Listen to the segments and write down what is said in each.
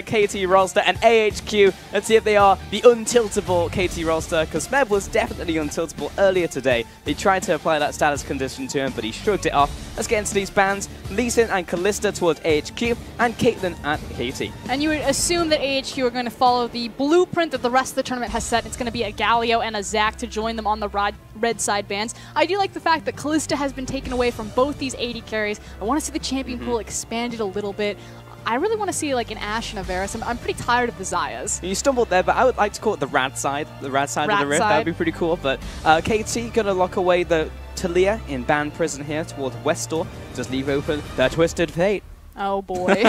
KT Rolster and AHQ. Let's see if they are the untiltable KT Rolster, because Smeb was definitely untiltable earlier today. They tried to apply that status condition to him, but he shrugged it off. Let's get into these bans. Lee Sin and Kalista towards AHQ, and Caitlyn at KT. And you would assume that AHQ are going to follow the blueprint that the rest of the tournament has set. It's going to be a Galio and a Zac to join them on the red side bans. I do like the fact that Kalista has been taken away from both these AD carries. I want to see the champion pool expanded a little bit. I really want to see like an Ashe and a Varus. I'm pretty tired of the Xayahs. You stumbled there, but I would like to call it the rad side of the rift. That would be pretty cool. But KT going to lock away the Taliyah in ban prison here towards Westdoor. Just leave open the Twisted Fate. Oh boy.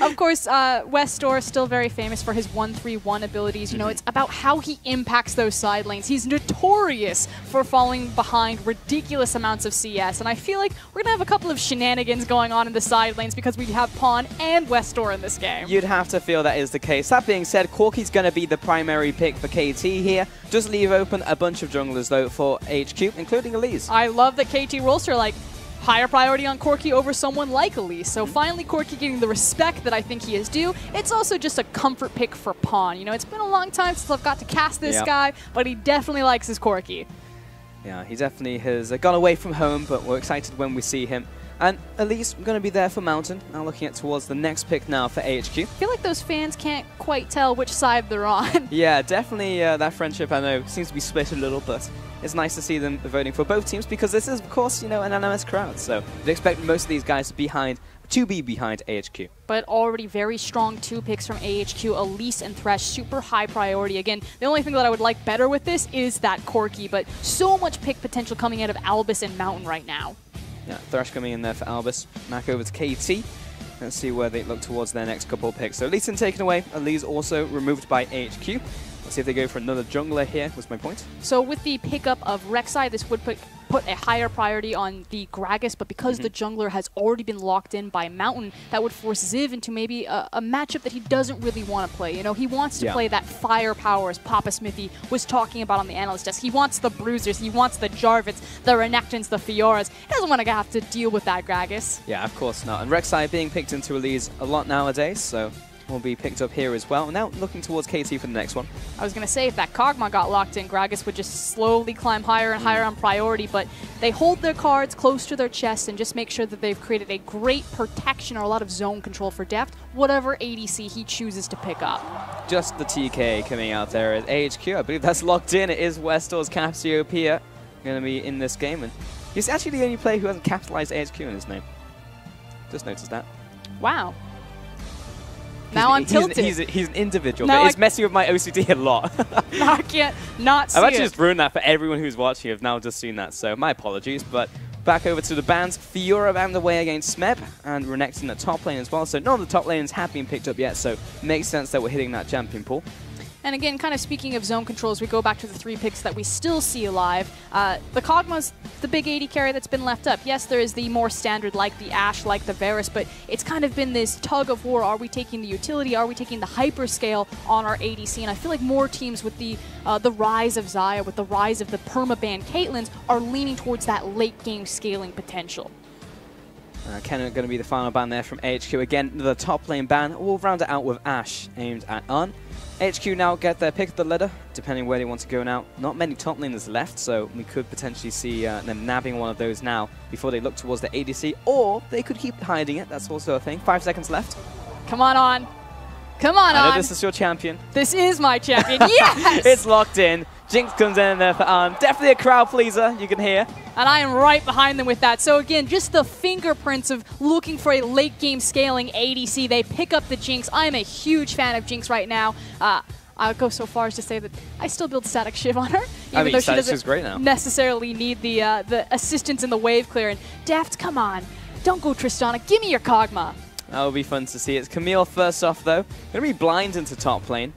Of course, Westdoor is still very famous for his 1-3-1 abilities. You know, it's about how he impacts those side lanes. He's notorious for falling behind ridiculous amounts of CS, and I feel like we're going to have a couple of shenanigans going on in the side lanes because we have Pawn and Westdoor in this game. You'd have to feel that is the case. That being said, Corki's going to be the primary pick for KT here. Just leave open a bunch of junglers, though, for HQ, including Elise. I love that KT Rolster, like, higher priority on Corki over someone like Elise. So finally Corki getting the respect that I think he is due. It's also just a comfort pick for Pawn. You know, it's been a long time since I've got to cast this guy, but he definitely likes his Corki. Yeah, he definitely has gone away from home, but we're excited when we see him. And Elise, we're going to be there for Mountain. Now looking at towards the next pick now for AHQ. I feel like those fans can't quite tell which side they're on. Yeah, definitely that friendship, I know, seems to be split a little, but it's nice to see them voting for both teams because this is, of course, you know, an anonymous crowd. So you'd expect most of these guys to be behind AHQ. But already very strong 2 picks from AHQ, Elise and Thresh, super high priority. Again, the only thing that I would like better with this is that Corki, but so much pick potential coming out of Albus and Mountain right now. Yeah, Thresh coming in there for Albus. Back over to KT. Let's see where they look towards their next couple of picks. So Lee Sin taken away. Elise also removed by AHQ. Let's see if they go for another jungler here, was my point. So with the pickup of Rek'Sai, this would put a higher priority on the Gragas, but because the jungler has already been locked in by Mountain, that would force Ziv into maybe a matchup that he doesn't really want to play. You know, he wants to play that firepower, as Papa Smithy was talking about on the analyst desk. He wants the Bruisers, he wants the Jarvits, the Renekton's, the Fioras. He doesn't want to have to deal with that Gragas. Yeah, of course not. And Rek'Sai being picked into Elise a lot nowadays, so will be picked up here as well. Now looking towards KT for the next one. I was going to say, if that Kog'Maw got locked in, Gragas would just slowly climb higher and higher on priority, but they hold their cards close to their chest and just make sure that they've created a great protection or a lot of zone control for Deft, whatever ADC he chooses to pick up. Just the TK coming out there at AHQ. I believe that's locked in. It is Westdoor's Cassiopeia going to be in this game, and he's actually the only player who hasn't capitalized AHQ in his name. Just noticed that. Wow. Now I'm tilted. He's an individual, but it's messing with my OCD a lot. No, I can't not see I've actually just ruined that for everyone who's watching. I've now just seen that, so my apologies. But back over to the bans. Fiora banned away against Smeb, and Renekton at top lane as well. So none of the top lanes have been picked up yet, so makes sense that we're hitting that champion pool. And again, kind of speaking of zone controls, we go back to the 3 picks that we still see alive. The Kog'Maw's the big AD carry that's been left up. Yes, there is the more standard, like the Ashe, like the Varus, but it's kind of been this tug of war. Are we taking the utility? Are we taking the hyperscale on our ADC? And I feel like more teams with the rise of Xayah, with the rise of the permaban Caitlyn's, are leaning towards that late game scaling potential. Kennen going to be the final ban there from AHQ. Again, the top lane ban. We'll round it out with Ashe aimed at An. HQ now get their pick of the ladder, depending where they want to go now. Not many top laners left, so we could potentially see them nabbing one of those now before they look towards the ADC, or they could keep hiding it. That's also a thing. 5 seconds left. Come on, On. Come on, I On. know this is your champion. This is my champion. Yes! It's locked in. Jinx comes in there for An. Definitely a crowd pleaser, you can hear. And I am right behind them with that. So again, just the fingerprints of looking for a late game scaling ADC. They pick up the Jinx. I am a huge fan of Jinx right now. I'll go so far as to say that I still build Static Shiv on her, even though she doesn't necessarily need the assistance in the wave clear. And Deft, come on. Don't go Tristana. Give me your Kog'Maw. That will be fun to see. It's Camille first off, though. Going to be blind into top lane.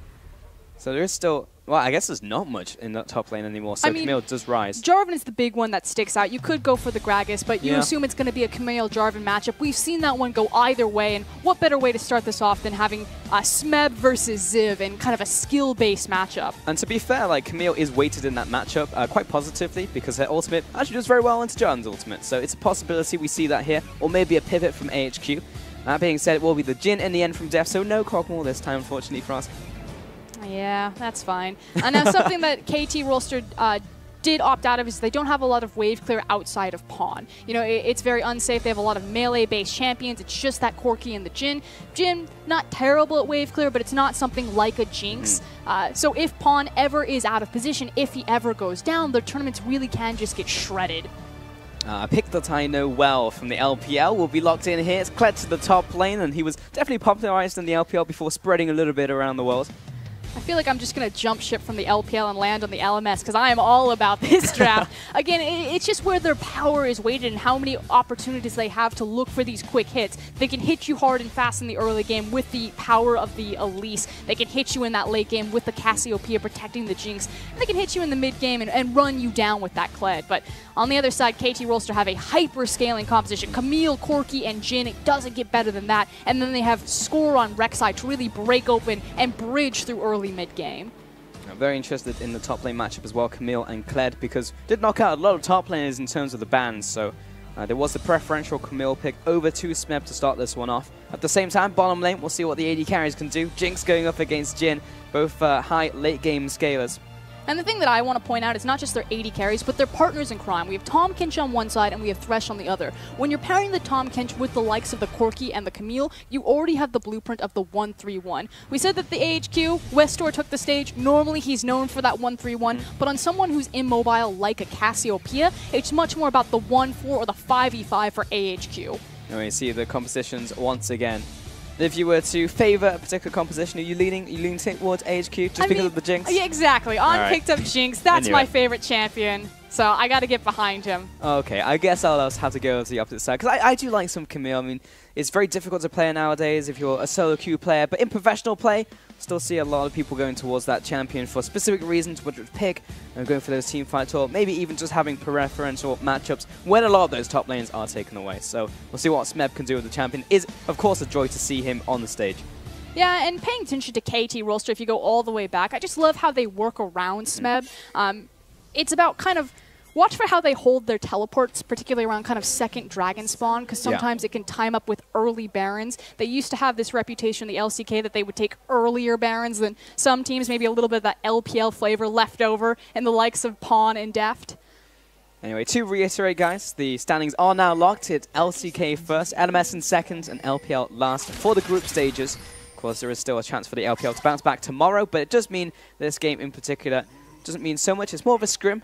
So there is still... Well, I guess there's not much in that top lane anymore, so Camille does rise. Jarvan is the big one that sticks out. You could go for the Gragas, but you assume it's going to be a Camille-Jarvan matchup. We've seen that one go either way, and what better way to start this off than having Smeb versus Ziv in kind of a skill-based matchup. And to be fair, like Camille is weighted in that matchup quite positively because her ultimate actually does very well into Jarvan's ultimate, so it's a possibility we see that here, or maybe a pivot from AHQ. That being said, it will be the Jhin in the end from Deft, so no Kog'Maw this time, unfortunately for us. Yeah, that's fine. Now, something that KT Rolster did opt out of is they don't have a lot of wave clear outside of Pawn. You know, it's very unsafe. They have a lot of melee-based champions. It's just that Corki and the Jhin. Jhin, not terrible at wave clear, but it's not something like a Jinx. So if Pawn ever is out of position, if he ever goes down, their tournaments really can just get shredded. Pick that I know well from the LPL will be locked in here. It's Kled to the top lane, and he was definitely popularized in the LPL before spreading a little bit around the world. I feel like I'm just going to jump ship from the LPL and land on the LMS because I am all about this draft. Again, it's just where their power is weighted and how many opportunities they have to look for these quick hits. They can hit you hard and fast in the early game with the power of the Elise. They can hit you in that late game with the Cassiopeia protecting the Jinx. And they can hit you in the mid game and run you down with that Kled. But on the other side, KT Rolster have a hyper-scaling composition. Camille, Corki, and Jhin, it doesn't get better than that. And then they have Score on Rek'Sai to really break open and bridge through early mid-game. I'm very interested in the top lane matchup as well, Camille and Kled, because did knock out a lot of top laners in terms of the bans, so there was a preferential Camille pick over to Smeb to start this one off. At the same time, bottom lane, we'll see what the AD carries can do. Jinx going up against Jhin, both high late game scalers. And the thing that I want to point out is not just their AD carries, but their partners in crime. We have Tahm Kench on one side and we have Thresh on the other. When you're pairing the Tahm Kench with the likes of the Corki and the Camille, you already have the blueprint of the 1-3-1. We said that the AHQ, Westor took the stage. Normally he's known for that 1-3-1, but on someone who's immobile like a Cassiopeia, it's much more about the 1-4 or the 5v5 for AHQ. And we see the compositions once again. If you were to favor a particular composition, are you leaning towards AHQ just because of the Jinx? Yeah, exactly. On picked up Jinx. That's my favorite champion. So I got to get behind him. Okay, I guess I'll also have to go to the opposite side. Because I do like some Camille. I mean, it's very difficult to play nowadays if you're a solo queue player. But in professional play, still see a lot of people going towards that champion for specific reasons, whether it's pick, and going for those team fights, or maybe even just having preferential matchups when a lot of those top lanes are taken away. So we'll see what Smeb can do with the champion. Is, of course, a joy to see him on the stage. Yeah, and paying attention to KT Rolster, if you go all the way back, I just love how they work around Smeb. It's about kind of watch for how they hold their teleports, particularly around kind of second dragon spawn, because sometimes it can time up with early barons. They used to have this reputation, the LCK, that they would take earlier barons than some teams, maybe a little bit of that LPL flavor left over in the likes of Pawn and Deft. Anyway, to reiterate, guys, the standings are now locked. It's LCK first, LMS in second, and LPL last for the group stages. Of course, there is still a chance for the LPL to bounce back tomorrow, but it does mean this game in particular doesn't mean so much. It's more of a scrim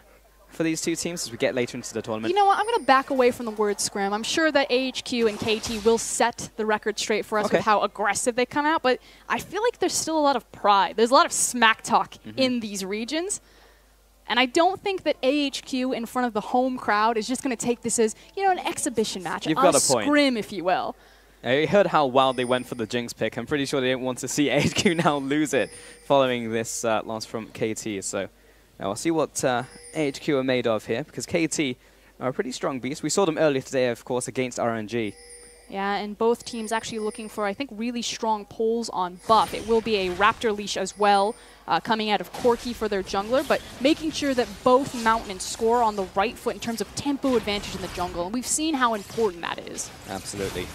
for these two teams as we get later into the tournament. You know what? I'm going to back away from the word scrim. I'm sure that AHQ and KT will set the record straight for us with how aggressive they come out, but I feel like there's still a lot of pride. There's a lot of smack talk in these regions, and I don't think that AHQ in front of the home crowd is just going to take this as, you know, an exhibition match, You've got a point. Scrim, if you will. I heard how wild they went for the Jinx pick. I'm pretty sure they didn't want to see AHQ now lose it following this loss from KT, so now we'll see what AHQ are made of here, because KT are a pretty strong beast. We saw them earlier today, of course, against RNG. Yeah, and both teams actually looking for, I think, really strong pulls on buff. It will be a Raptor leash as well, coming out of Corki for their jungler, but making sure that both Mountain and Score on the right foot in terms of tempo advantage in the jungle. And we've seen how important that is. Absolutely.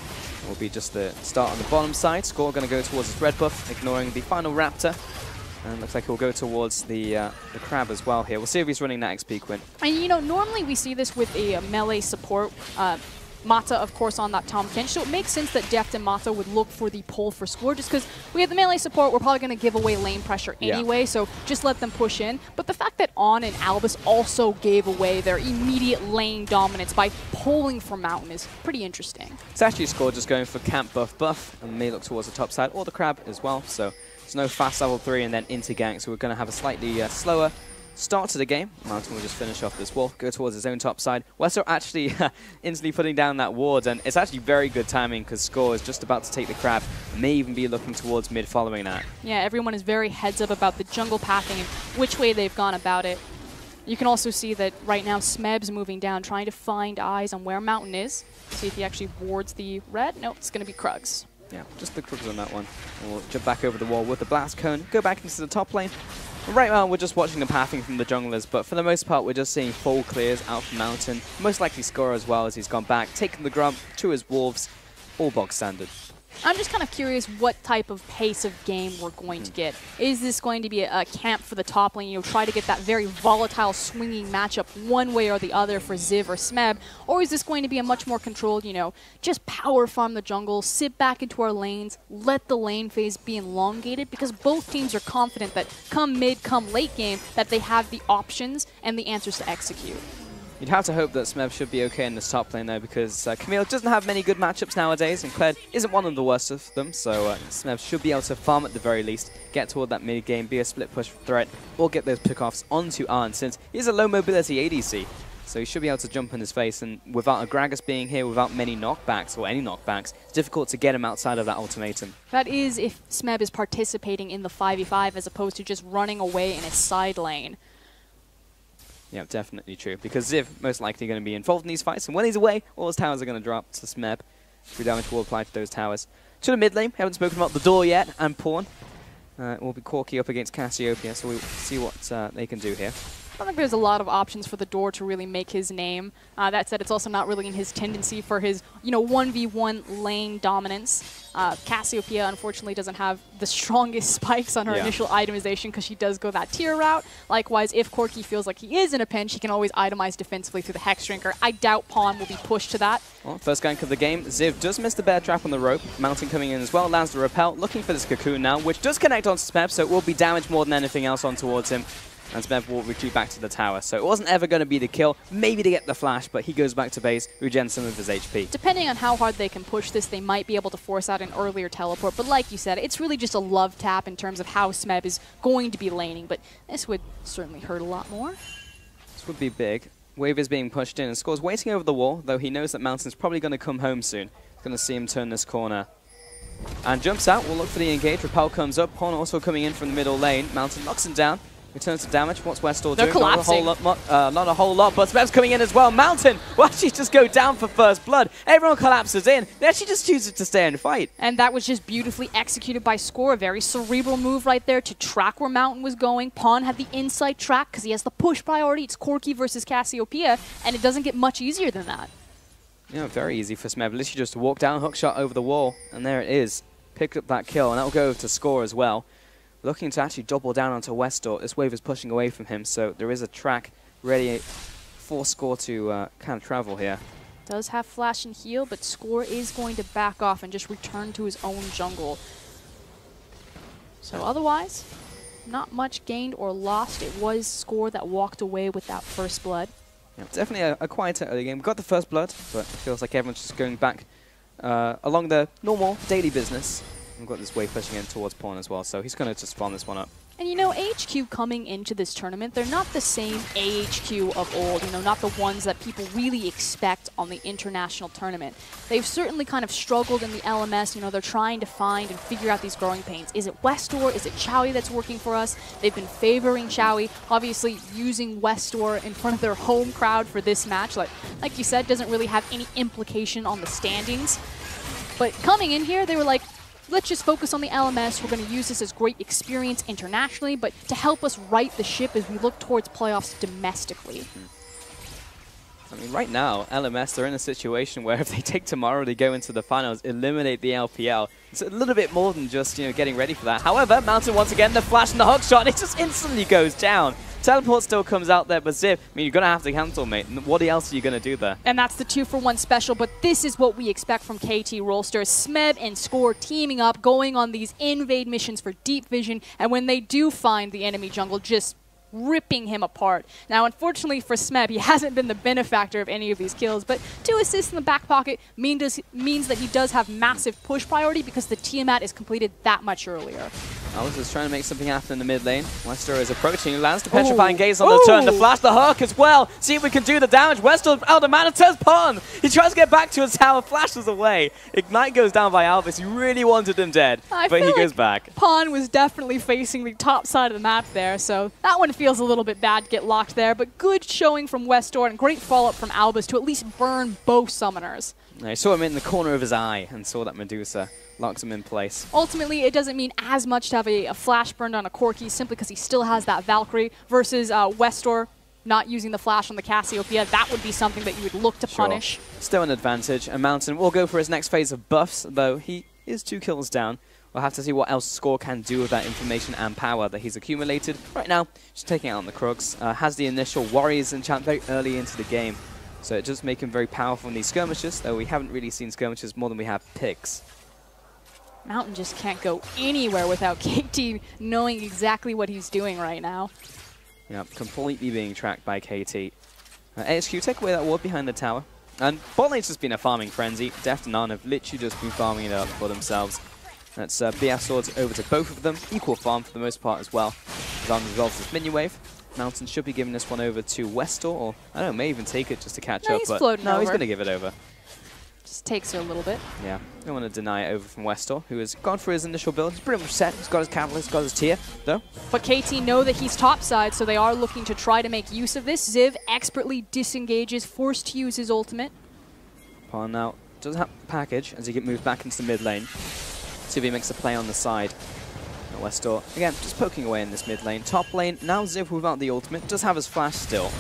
Will be just the start on the bottom side. Score going to go towards his red buff, ignoring the final Raptor. And looks like he'll go towards the crab as well here. We'll see if he's running that XP Quinn. And, you know, normally we see this with a melee support. Mata, of course, on that Tahm Kench. So it makes sense that Deft and Mata would look for the pull for Score, just because we have the melee support. We're probably going to give away lane pressure anyway, so just let them push in. But the fact that On and Albus also gave away their immediate lane dominance by pulling for Mountain is pretty interesting. It's actually Score just going for camp buff, and may look towards the top side, or the crab as well. So there's no fast level 3 and then into gank, so we're going to have a slightly slower start to the game. Mountain will just finish off this wall, go towards his own top side. Westor actually instantly putting down that ward, and it's actually very good timing because Score is just about to take the crab, may even be looking towards mid following that. Yeah, everyone is very heads up about the jungle pathing and which way they've gone about it. You can also see that right now Smeb's moving down, trying to find eyes on where Mountain is. See if he actually wards the red. Nope, it's going to be Krugs. Yeah, just the Krugs on that one. And we'll jump back over the wall with the Blast Cone, go back into the top lane. Right now, we're just watching the pathing from the junglers, but for the most part, we're just seeing full clears out from Mountain. Most likely Score as well, as he's gone back, taking the Grump to his Wolves, all bog standard. I'm just kind of curious what type of pace of game we're going to get. Is this going to be a camp for the top lane, you know, try to get that very volatile swinging matchup one way or the other for Ziv or Smeb, or is this going to be a much more controlled, you know, just power farm the jungle, sit back into our lanes, let the lane phase be elongated, because both teams are confident that come mid, come late game, that they have the options and the answers to execute. You'd have to hope that Smeb should be okay in this top lane, though, because Camille doesn't have many good matchups nowadays, and Kled isn't one of the worst of them, so Smeb should be able to farm at the very least, get toward that mid game, be a split push threat, or get those pickoffs onto Arn, since he's a low mobility ADC. So he should be able to jump in his face, and without a Gragas being here, without many knockbacks, or any knockbacks, it's difficult to get him outside of that ultimatum. That is if Smeb is participating in the 5v5 as opposed to just running away in a side lane. Yeah, definitely true, because Ziv most likely going to be involved in these fights, and when he's away, all his towers are going to drop to Smeb. 3 damage will apply to those towers. To the mid lane, haven't spoken about the door yet, and Pawn. Will be Corki up against Cassiopeia, so we'll see what they can do here. I don't think there's a lot of options for the door to really make his name. That said, it's also not really in his tendency for his, you know, 1v1 lane dominance. Cassiopeia, unfortunately, doesn't have the strongest spikes on her initial itemization because she does go that tier route. Likewise, if Corki feels like he is in a pinch, he can always itemize defensively through the Hex Drinker. I doubt Pawn will be pushed to that. Well, first gank of the game, Ziv does miss the bear trap on the rope. Mountain coming in as well, lands the repel, looking for this cocoon now, which does connect onto Smeb, so it will be damage more than anything else on towards him. And Smeb will retreat back to the tower. So it wasn't ever going to be the kill, maybe to get the flash, but he goes back to base, regens some of his HP. Depending on how hard they can push this, they might be able to force out an earlier teleport. But like you said, it's really just a love tap in terms of how Smeb is going to be laning. But this would certainly hurt a lot more. This would be big. Wave is being pushed in, and Score's waiting over the wall, though he knows that Mountain's probably going to come home soon. He's going to see him turn this corner. And jumps out, we'll look for the engage. Repel comes up, Pawn also coming in from the middle lane. Mountain knocks him down. Returns to damage. What's Westall doing? They're collapsing. Not a whole lot, but Smeb's coming in as well. Mountain will actually just go down for first blood. Everyone collapses in. They actually just choose to stay and fight. And that was just beautifully executed by Score. A very cerebral move right there to track where Mountain was going. Pawn had the inside track because he has the push priority. It's Corki versus Cassiopeia, and it doesn't get much easier than that. Yeah, very easy for Smeb. Literally just walk down, hook shot over the wall, and there it is. Pick up that kill, and that will go to Score as well. Looking to actually double down onto Westall. This wave is pushing away from him, so there is a track ready for Score to kind of travel here. Does have flash and heal, but Score is going to back off and just return to his own jungle. So otherwise, not much gained or lost. It was Score that walked away with that first blood. Yeah, definitely a quieter early game. We got the first blood, but it feels like everyone's just going back along the normal daily business. We've got this wave pushing in towards Pawn as well, so he's going to just farm this one up. And you know, AHQ coming into this tournament, they're not the same AHQ of old, you know, not the ones that people really expect on the international tournament. They've certainly kind of struggled in the LMS, you know, they're trying to find and figure out these growing pains. Is it Westdoor? Is it Chowie that's working for us? They've been favoring Chowie, obviously using Westdoor in front of their home crowd for this match. Like you said, doesn't really have any implication on the standings. But coming in here, they were like, let's just focus on the LMS. We're going to use this as great experience internationally, but to help us right the ship as we look towards playoffs domestically. I mean, right now, LMS, they're in a situation where if they take tomorrow, they go into the finals, eliminate the LPL. It's a little bit more than just, you know, getting ready for that. However, Mountain once again, the flash and the hook shot, and it just instantly goes down. Teleport still comes out there, but Ziv, I mean, you're going to have to cancel, mate. What else are you going to do there? And that's the 2-for-1 special, but this is what we expect from KT Rolster. Smeb and Score teaming up, going on these invade missions for deep vision, and when they do find the enemy jungle, just ripping him apart. Now, unfortunately for Smeb, he hasn't been the benefactor of any of these kills, but 2 assists in the back pocket means that he does have massive push priority because the Tiamat is completed that much earlier. Alex is trying to make something happen in the mid lane. Westall is approaching, lands the Petrifying Gaze on the turn, the flash, the hook as well. See if we can do the damage. Westall, Elder Mana turns Pawn. He tries to get back to his tower, flashes away. Ignite goes down by Albus. He really wanted him dead, but he goes back. Pawn was definitely facing the top side of the map there, so that one feels a little bit bad to get locked there, but good showing from Westdoor and great follow-up from Albus to at least burn both summoners. I saw him in the corner of his eye and saw that Medusa locks him in place. Ultimately, it doesn't mean as much to have a flash burned on a Corki simply because he still has that Valkyrie versus Westdoor not using the flash on the Cassiopeia. That would be something that you would look to punish. Still an advantage, and Mountain will go for his next phase of buffs, though he is 2 kills down. We'll have to see what else Score can do with that information and power that he's accumulated. Right now, just taking out on the Krugs. Has the initial Warriors enchant very early into the game. So it does make him very powerful in these skirmishes, though we haven't really seen skirmishes more than we have picks. Mountain just can't go anywhere without KT knowing exactly what he's doing right now. Yep, completely being tracked by KT. AHQ, take away that ward behind the tower. And bot lane's just been a farming frenzy. Deft and Na'Vi have literally just been farming it up for themselves. That's BF swords over to both of them. Equal farm for the most part as well. Zan resolves this minion wave. Mountain should be giving this one over to Westor, or I don't know, may even take it just to catch up. He's but floating over. He's going to give it over. Just takes her a little bit. Yeah, don't want to deny it over from Westor, who has gone for his initial build. He's pretty much set. He's got his Catalyst, got his tier, though. But KT know that he's topside, so they are looking to try to make use of this. Ziv expertly disengages, forced to use his ultimate. Pawn now does have the package as he get moved back into the mid lane. See if he makes a play on the side. And Westor, again, just poking away in this mid lane. Top lane, now Ziv without the ultimate, does have his flash still.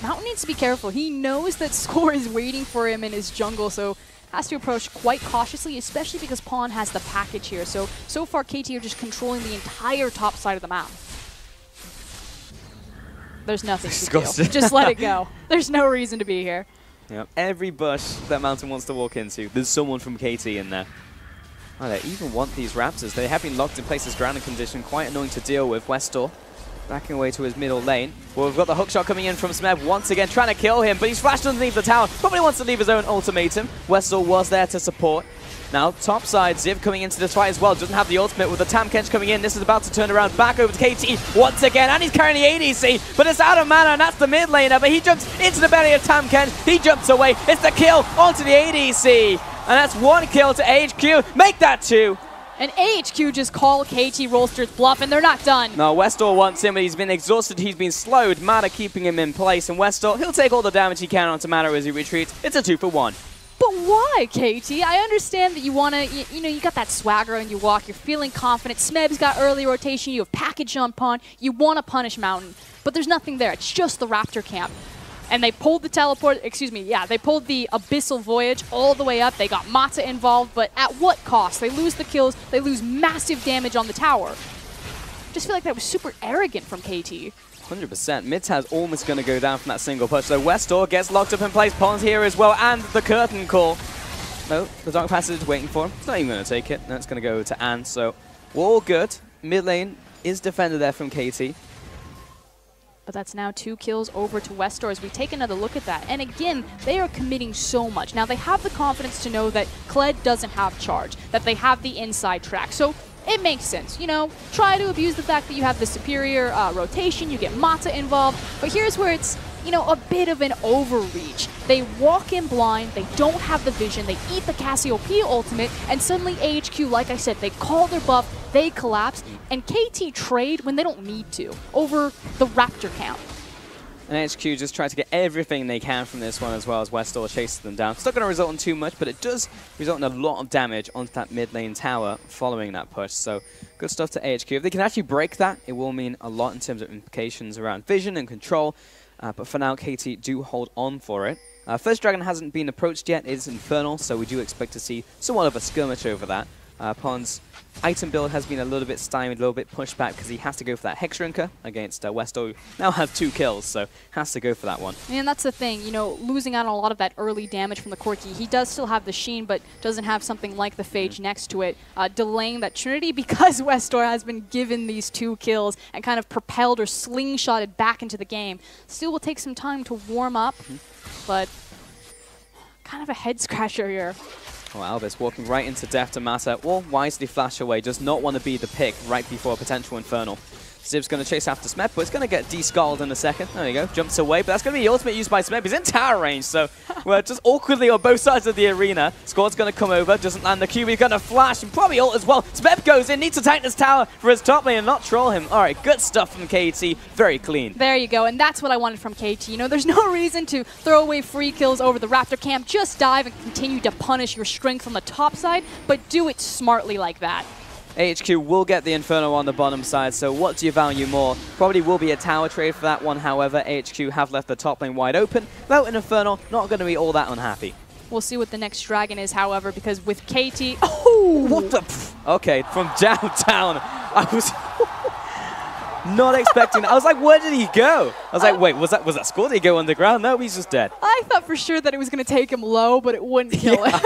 Mountain needs to be careful. He knows that Score is waiting for him in his jungle, so has to approach quite cautiously, especially because Pawn has the package here. So far, KT are just controlling the entire top side of the map. There's nothing to do. Just let it go. There's no reason to be here. Yep. Every bush that Mountain wants to walk into, there's someone from KT in there. Oh, they even want these Raptors. They have been locked in place as grounding condition. Quite annoying to deal with. Westor backing away to his middle lane. Well, we've got the hookshot coming in from Smeb once again, trying to kill him, but he's flashed underneath the tower. Probably wants to leave his own ultimatum. Westor was there to support. Now, top side, Ziv coming into this fight as well. Doesn't have the ultimate with the Tahm Kench coming in. This is about to turn around back over to KT once again. And he's carrying the ADC, but it's out of mana, and that's the mid laner. But he jumps into the belly of Tahm Kench. He jumps away. It's the kill onto the ADC. And that's 1 kill to AHQ. Make that 2. And AHQ just call KT Rolster's bluff, and they're not done. No, Westor wants him, but he's been exhausted. He's been slowed. Mana keeping him in place. And Westor, he'll take all the damage he can onto Mana as he retreats. It's a 2 for 1. But why, KT? I understand that you want to, you got that swagger and you walk, you're feeling confident. Smeb's got early rotation, you have package on Pawn, you want to punish Mountain. But there's nothing there, it's just the Raptor camp. And they pulled the they pulled the Abyssal Voyage all the way up. They got Mata involved, but at what cost? They lose the kills, they lose massive damage on the tower. Just feel like that was super arrogant from KT. 100%. Midtaz almost going to go down from that single push. So Westor gets locked up in place. Pawn's here as well, and the curtain call. No, the Dark Passage is waiting for him. It's not even going to take it. No, it's going to go to Anne. So we're all good. Mid lane is defended there from KT. But that's now 2 kills over to Westor as we take another look at that. And again, they are committing so much. Now, they have the confidence to know that Kled doesn't have charge, that they have the inside track. So it makes sense. Try to abuse the fact that you have the superior rotation, you get Mata involved. But here's where it's, a bit of an overreach. They walk in blind, they don't have the vision, they eat the Cassiopeia ultimate, and suddenly AHQ, like I said, they call their buff, they collapse, and KT trade when they don't need to, over the Raptor camp. And HQ just try to get everything they can from this one as well as Westor chases them down. It's not going to result in too much, but it does result in a lot of damage onto that mid lane tower following that push. So good stuff to AHQ. If they can actually break that, it will mean a lot in terms of implications around vision and control. But for now, KT do hold on for it. First Dragon hasn't been approached yet. It is Infernal, so we do expect to see somewhat of a skirmish over that. Pawn's item build has been a little bit stymied, a little bit pushed back because he has to go for that Hex Shrinker against Westor, who now has 2 kills, so has to go for that one. And that's the thing, losing out on a lot of that early damage from the Corki. He does still have the Sheen, but doesn't have something like the Phage next to it, delaying that Trinity because Westor has been given these 2 kills and kind of propelled or slingshotted back into the game. Still will take some time to warm up, but kind of a head scratcher here. Oh, Albus walking right into Deft and Mata. Will wisely flash away, does not want to be the pick right before a potential Infernal. Ziv's going to chase after Smeb, but it's going to get de-skulled in a second. There you go, jumps away, but that's going to be the ultimate used by Smeb. He's in tower range, so we're just awkwardly on both sides of the arena. Squad's going to come over, doesn't land the Q, he's going to flash and probably ult as well. Smeb goes in, needs to tank this tower for his top lane and not troll him. All right, good stuff from KT, very clean. There you go, and that's what I wanted from KT. There's no reason to throw away free kills over the Raptor camp. Just dive and continue to punish your strength on the top side, but do it smartly like that. AHQ will get the Inferno on the bottom side, so what do you value more? Probably will be a tower trade for that one, however. AHQ have left the top lane wide open. Without an Inferno, not going to be all that unhappy. We'll see what the next dragon is, however, because with KT... Oh! What the... Okay, from downtown, I was not expecting that. I was like, where did he go? I was like, wait, was that score? Did he go underground? No, he's just dead. I thought for sure that it was going to take him low, but it wouldn't kill him.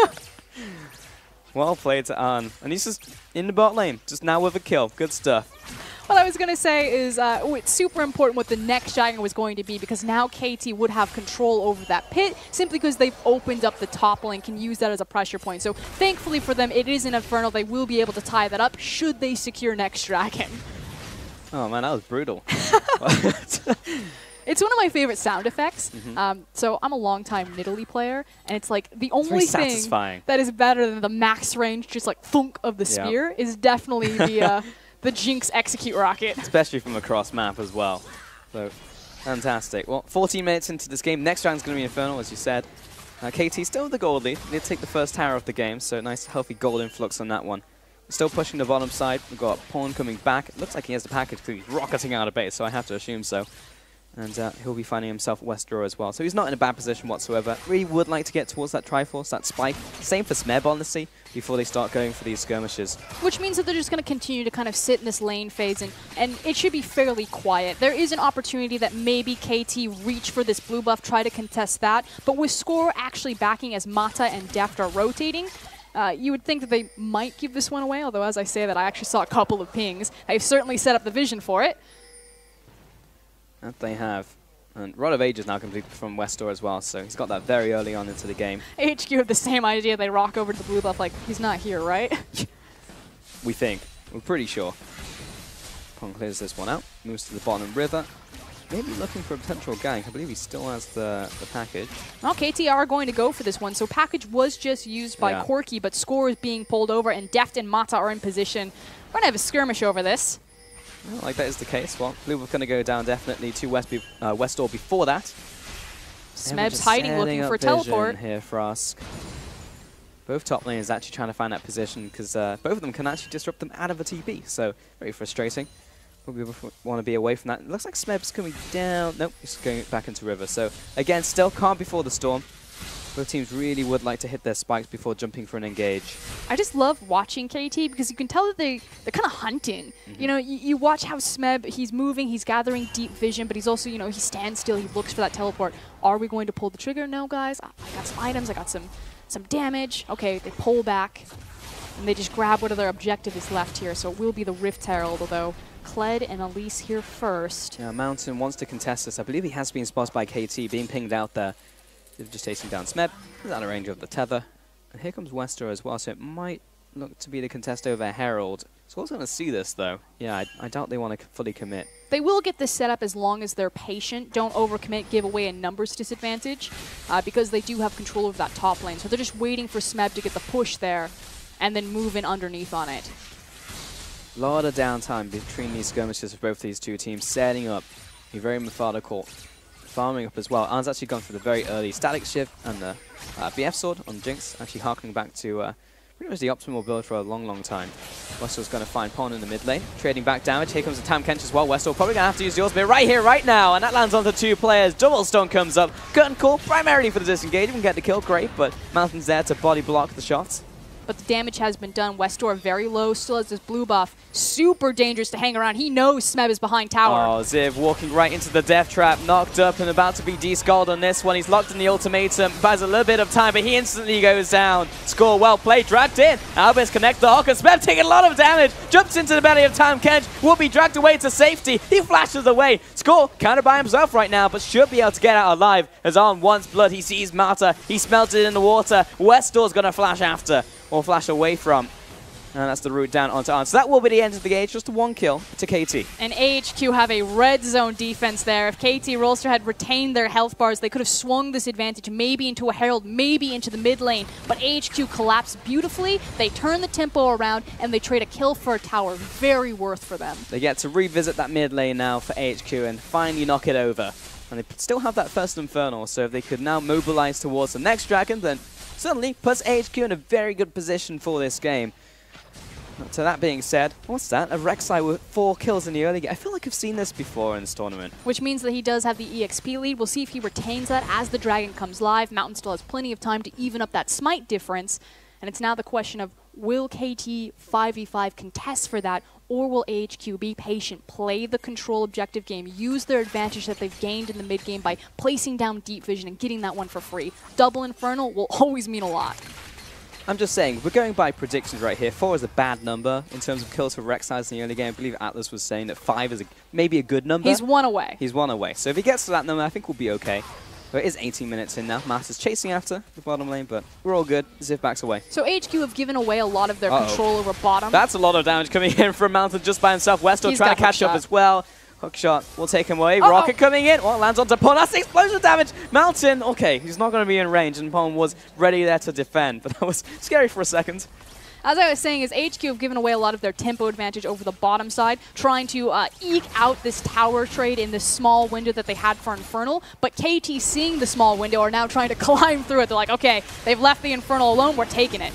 Well played to Arn. And he's just in the bot lane, just now with a kill. Good stuff. What I was going to say is it's super important what the next dragon was going to be, because now KT would have control over that pit simply because they've opened up the top lane, can use that as a pressure point. So thankfully for them, it is an Infernal. They will be able to tie that up should they secure next dragon. Oh man, that was brutal. It's one of my favorite sound effects. So I'm a long-time Nidalee player, and it's like the only thing that is better than the max range, just like thunk of the spear, is definitely the Jinx execute rocket. Especially from across map as well. So, fantastic. Well, 14 minutes into this game. Next round's going to be Infernal, as you said. KT still with the gold lead. They take the first tower of the game, so nice, healthy gold influx on that one. Still pushing the bottom side. We've got Pawn coming back. It looks like he has the package because he's rocketing out of base, so I have to assume so. And he'll be finding himself West Draw as well. So he's not in a bad position whatsoever. Really would like to get towards that Triforce, that spike. Same for Smeb, honestly, before they start going for these skirmishes. Which means that they're just going to continue to kind of sit in this lane phase, and it should be fairly quiet. There is an opportunity that maybe KT reach for this blue buff, try to contest that. But with Score actually backing as Mata and Deft are rotating, you would think that they might give this one away, although as I say that, I actually saw a couple of pings. They've certainly set up the vision for it. That they have. And Rod of Age is now completed from Westor as well, so he's got that very early on into the game. HQ have the same idea. They rock over to the blue buff like, he's not here, right? We think. We're pretty sure. Pong clears this one out, moves to the bottom river. Maybe looking for a potential gank. I believe he still has the package. Well, KT are going to go for this one. So package was just used by Corki, but Score is being pulled over, and Deft and Mata are in position. We're going to have a skirmish over this. Well, like that is the case. Well, blue buff going to go down definitely to Westor before that. Smeb's hiding, looking for a teleport. Here, Frask. Both top laners actually trying to find that position because both of them can actually disrupt them out of a TP. So very frustrating. We want to be away from that. It looks like Smeb's coming down. Nope, he's going back into river. So again, still calm before the storm. Both teams really would like to hit their spikes before jumping for an engage. I just love watching KT because you can tell that they're kind of hunting. You know, you watch how Smeb, he's moving, he's gathering deep vision, but he's also, you know, he stands still, he looks for that teleport. Are we going to pull the trigger? No, guys. I got some items, I got some damage. Okay, they pull back, and they just grab what other objective is left here. So it will be the Rift Herald, although Kled and Elise here first. Yeah, Mountain wants to contest this. I believe he has been spotted by KT, being pinged out there. They're just chasing down Smeb. He's out of range of the tether. And here comes Westor as well, so it might look to be the contest over Herald. Score's going to see this, though. Yeah, I doubt they want to fully commit. They will get this set up as long as they're patient. Don't overcommit, give away a numbers disadvantage, because they do have control over that top lane. So they're just waiting for Smeb to get the push there and then move in underneath on it. A lot of downtime between these skirmishes for both these two teams, setting up. Be very methodical. Farming up as well. Arn's actually gone for the very early static shift and the BF sword on Jinx, actually harkening back to pretty much the optimal build for a long, long time. Westor's going to find Pawn in the mid lane, trading back damage. Here comes the Tahm Kench as well. Westor probably going to have to use the ultimate right here, right now, and that lands onto two players. Double Stone comes up. Curtain Call primarily for the disengage. Even get the kill, great, but Mountain's there to body block the shots. But the damage has been done. Westor very low, still has this blue buff. Super dangerous to hang around. He knows Smeb is behind tower. Oh, Ziv walking right into the death trap, knocked up and about to be deskulled on this one. He's locked in the ultimatum, buys a little bit of time, but he instantly goes down. Score well played, dragged in. Albus connect the Hawk, and Smeb taking a lot of damage. Jumps into the belly of Tahm Kench, will be dragged away to safety. He flashes away. Score kind of by himself right now, but should be able to get out alive. As Arn wants blood, he sees Mata. He smells it in the water. Westor's going to flash after. Or flash away from. And that's the route down onto Arn. So that will be the end of the game. Just one kill to KT. And AHQ have a red zone defense there. If KT Rolster had retained their health bars, they could have swung this advantage maybe into a Herald, maybe into the mid lane. But AHQ collapsed beautifully. They turn the tempo around, and they trade a kill for a tower. Very worth for them. They get to revisit that mid lane now for AHQ and finally knock it over. And they still have that first Infernal, so if they could now mobilize towards the next dragon, then certainly puts AHQ in a very good position for this game. So that being said, what's that? A Rek'Sai with 4 kills in the early game. I feel like I've seen this before in this tournament. Which means that he does have the EXP lead. We'll see if he retains that as the Dragon comes live. Mountain still has plenty of time to even up that smite difference. And it's now the question of, will KT 5v5 contest for that, or will AHQ be patient, play the control objective game, use their advantage that they've gained in the mid game by placing down Deep Vision and getting that one for free? Double Infernal will always mean a lot. I'm just saying, we're going by predictions right here. 4 is a bad number in terms of kills for Rek'Sai in the early game. I believe Atlas was saying that 5 is maybe a good number. He's 1 away. He's 1 away. So if he gets to that number, I think we'll be okay. But it is 18 minutes in now. Masters chasing after the bottom lane, but we're all good. Ziv backs away. So HQ have given away a lot of their control over bottom. That's a lot of damage coming in from Mountain just by himself. Westo trying to catch up as well. Hookshot will take him away. Rocket coming in. Well, lands onto Pon. That's the explosion damage. Mountain, okay, he's not going to be in range, and Pon was ready there to defend, but that was scary for a second. As I was saying, is HQ have given away a lot of their tempo advantage over the bottom side, trying to eke out this tower trade in this small window that they had for Infernal. But KT, seeing the small window, are now trying to climb through it. They're like, okay, they've left the Infernal alone, we're taking it.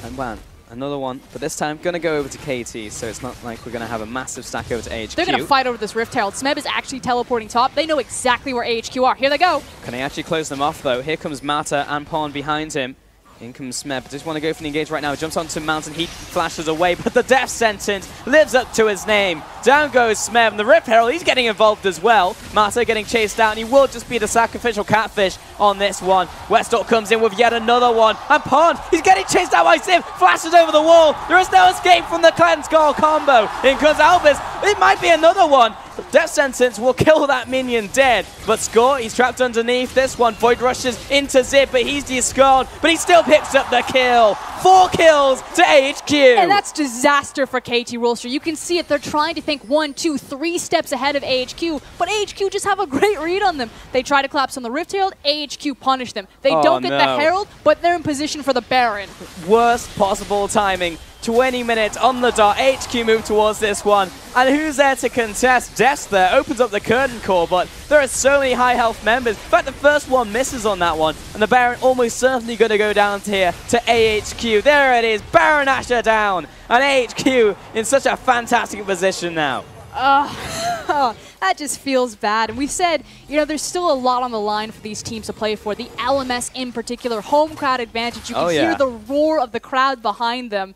And wow, another one, but this time going to go over to KT, so it's not like we're going to have a massive stack over to AHQ. They're going to fight over this Rift Herald. Smeb is actually teleporting top. They know exactly where AHQ are. Here they go. Can they actually close them off, though? Here comes Mata and Pon behind him. In comes Smeb. Just want to go for the engage right now. Jumps onto Mountain. He flashes away, but the death sentence lives up to his name. Down goes Smeb. And the Rift Herald, he's getting involved as well. Mata getting chased out, and he will just be the sacrificial catfish on this one. Westdock comes in with yet another one. And Pon, he's getting chased out by Ziv. Flashes over the wall. There is no escape from the Cleanse Skull combo. In comes Albus. It might be another one. Death Sentence will kill that minion dead. But Score, he's trapped underneath this one. Void rushes into Ziv, but he's discarded. But he still picks up the kill. 4 kills to HQ. And that's disaster for KT Rolster. You can see it. They're trying to think 1, 2, 3 steps ahead of AHQ. But AHQ just have a great read on them. They try to collapse on the Rift Herald. AHQ punish them. They don't get the Herald, but they're in position for the Baron. Worst possible timing. 20 minutes on the dot. HQ move towards this one. And who's there to contest? Death there opens up the curtain call, but there are so many high health members. In fact, the first one misses on that one, and the Baron almost certainly going to go down here to AHQ. There it is, Baron Asher down, and AHQ in such a fantastic position now. That just feels bad. And we've said, you know, there's still a lot on the line for these teams to play for. The LMS in particular, home crowd advantage. You can hear the roar of the crowd behind them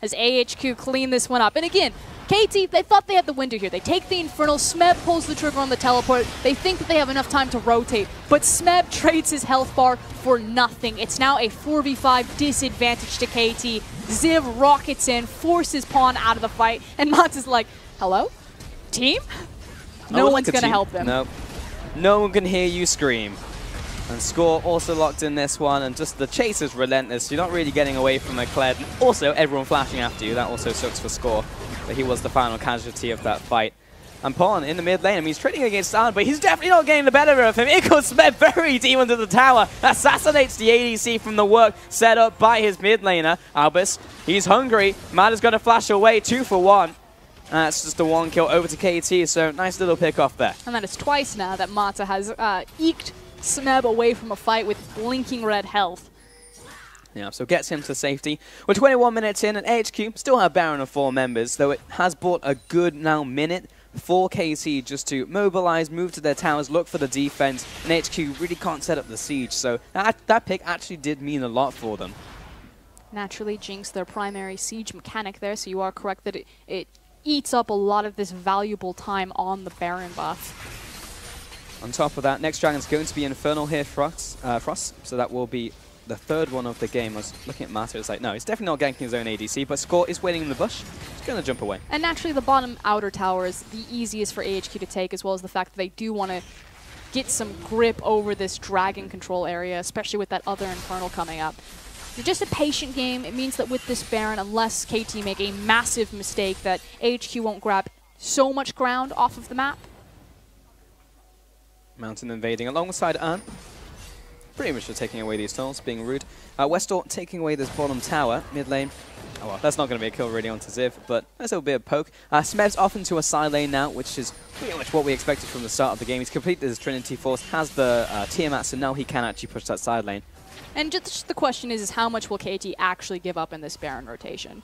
as AHQ clean this one up. And again, KT, they thought they had the window here. They take the Infernal, Smeb pulls the trigger on the teleport. They think that they have enough time to rotate, but Smeb trades his health bar for nothing. It's now a 4v5 disadvantage to KT. Ziv rockets in, forces Pon out of the fight, and Mats is like, hello? Team? No one's going to help them. No. No one can hear you scream. And Score also locked in this one, and just the chase is relentless. You're not really getting away from Eclair. Also, everyone flashing after you. That also sucks for Score. But he was the final casualty of that fight. And Pon in the mid lane. I mean, he's trading against Arn, but he's definitely not getting the better of him. It goes Smeb very deep into the tower. Assassinates the ADC from the work set up by his mid laner. Albus, he's hungry. Mata's going to flash away. 2 for 1. That's just a 1 kill over to KT, so nice little pick off there. And that is twice now that Mata has eked Smeb away from a fight with blinking red health. Yeah, so gets him to safety. We're 21 minutes in, and HQ still have Baron of 4 members, though it has bought a good now minute for KT just to mobilize, move to their towers, look for the defense, and HQ really can't set up the siege, so that pick actually did mean a lot for them. Naturally, Jinx, their primary siege mechanic there, so you are correct that it eats up a lot of this valuable time on the Baron buff. On top of that, next Dragon's going to be Infernal here, Frost, so that will be the 3rd one of the game. I was looking at Mata, it's like, no, he's definitely not ganking his own ADC, but Score is waiting in the bush. He's going to jump away. And naturally, the bottom outer tower is the easiest for AHQ to take, as well as the fact that they do want to get some grip over this Dragon control area, especially with that other Infernal coming up. It's just a patient game. It means that with this Baron, unless KT make a massive mistake, that AHQ won't grab so much ground off of the map. Mountain invading alongside Arn. Pretty much just taking away these tunnels, being rude. Westdock taking away this bottom tower, mid lane. Oh well, that's not going to be a kill really onto Ziv, but that's a bit of poke. Smeb's off into a side lane now, which is pretty much what we expected from the start of the game. He's completed his Trinity Force, has the Tiamat, so now he can actually push that side lane. And just the question is how much will KT actually give up in this Baron rotation?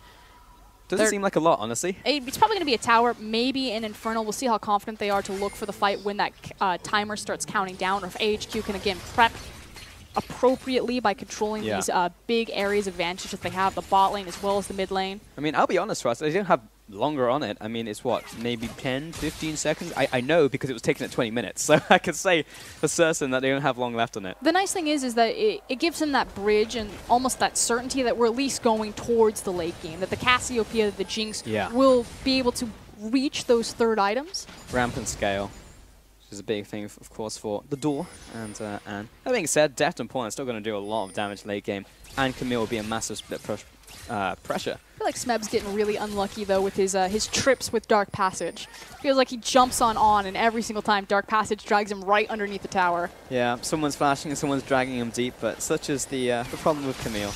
Doesn't seem like a lot, honestly. It's probably going to be a tower, maybe an Infernal. We'll see how confident they are to look for the fight when that timer starts counting down, or if AHQ can, again, prep appropriately by controlling these big areas of advantage that they have, the bot lane as well as the mid lane. I mean, I'll be honest, Russ, they don't have longer on it. I mean, it's what, maybe 10, 15 seconds? I know because it was taken at 20 minutes, so I can say for certain that they don't have long left on it. The nice thing is that it gives them that bridge and almost that certainty that we're at least going towards the late game, that the Cassiopeia, the Jinx will be able to reach those third items. Ramp and scale. Which is a big thing, of course, for the Door and Anne. That being said, Deft and Pawn are still going to do a lot of damage late game, and Camille will be a massive split pressure. I feel like Smeb's getting really unlucky, though, with his trips with Dark Passage. Feels like he jumps on, and every single time Dark Passage drags him right underneath the tower. Yeah, someone's flashing and someone's dragging him deep, but such is the problem with Camille.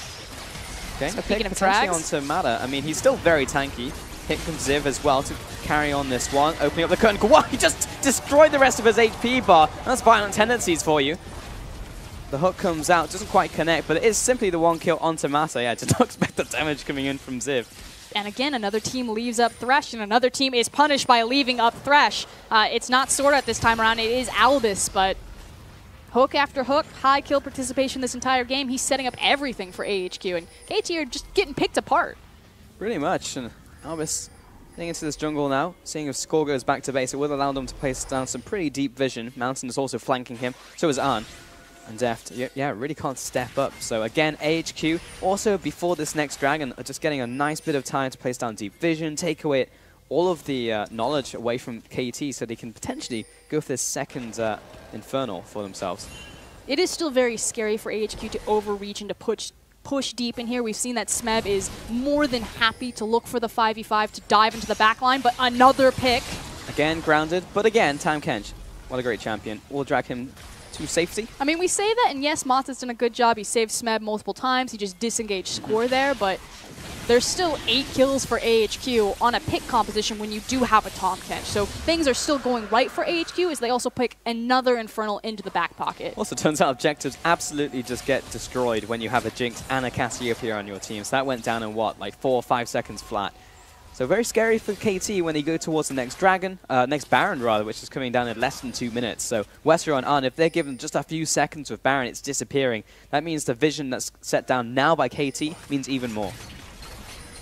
Okay, Speaking of potentially drags, onto Mata. I mean, he's still very tanky. Hit from Ziv as well to carry on this one. Opening up the curtain. Wow, he just destroyed the rest of his HP bar. That's violent tendencies for you. The hook comes out, doesn't quite connect, but it is simply the one kill onto Mata. Yeah, did not expect the damage coming in from Ziv. And again, another team leaves up Thresh, and another team is punished by leaving up Thresh. It's not Sora at this time around, it is Albus, but hook after hook, high kill participation this entire game. He's setting up everything for AHQ, and KT are just getting picked apart. Pretty much, and Albus getting into this jungle now, seeing if Score goes back to base. It will allow them to place down some pretty deep vision. Mountain is also flanking him, so is Arn. And Deft, yeah, really can't step up. So again, AHQ, also before this next dragon, are just getting a nice bit of time to place down deep vision, take away all of the knowledge away from KT so they can potentially go for this second Infernal for themselves. It is still very scary for AHQ to overreach and to push deep in here. We've seen that Smeb is more than happy to look for the 5v5 to dive into the backline, but another pick. Again, grounded, but again, Tahm Kench, what a great champion. We'll drag him to safety. I mean, we say that, and yes, Mata's done a good job. He saved Smeb multiple times. He just disengaged Score there, but there's still 8 kills for AHQ on a pick composition when you do have a Tahm Kench. So things are still going right for AHQ as they also pick another Infernal into the back pocket. Also, turns out objectives absolutely just get destroyed when you have a Jinx and a Cassiopeia on your team. So that went down in what, like 4 or 5 seconds flat. So very scary for KT when they go towards the next Dragon, next Baron rather, which is coming down in less than 2 minutes. So Westeros and Arn, if they're given just a few seconds with Baron, it's disappearing. That means the vision that's set down now by KT means even more.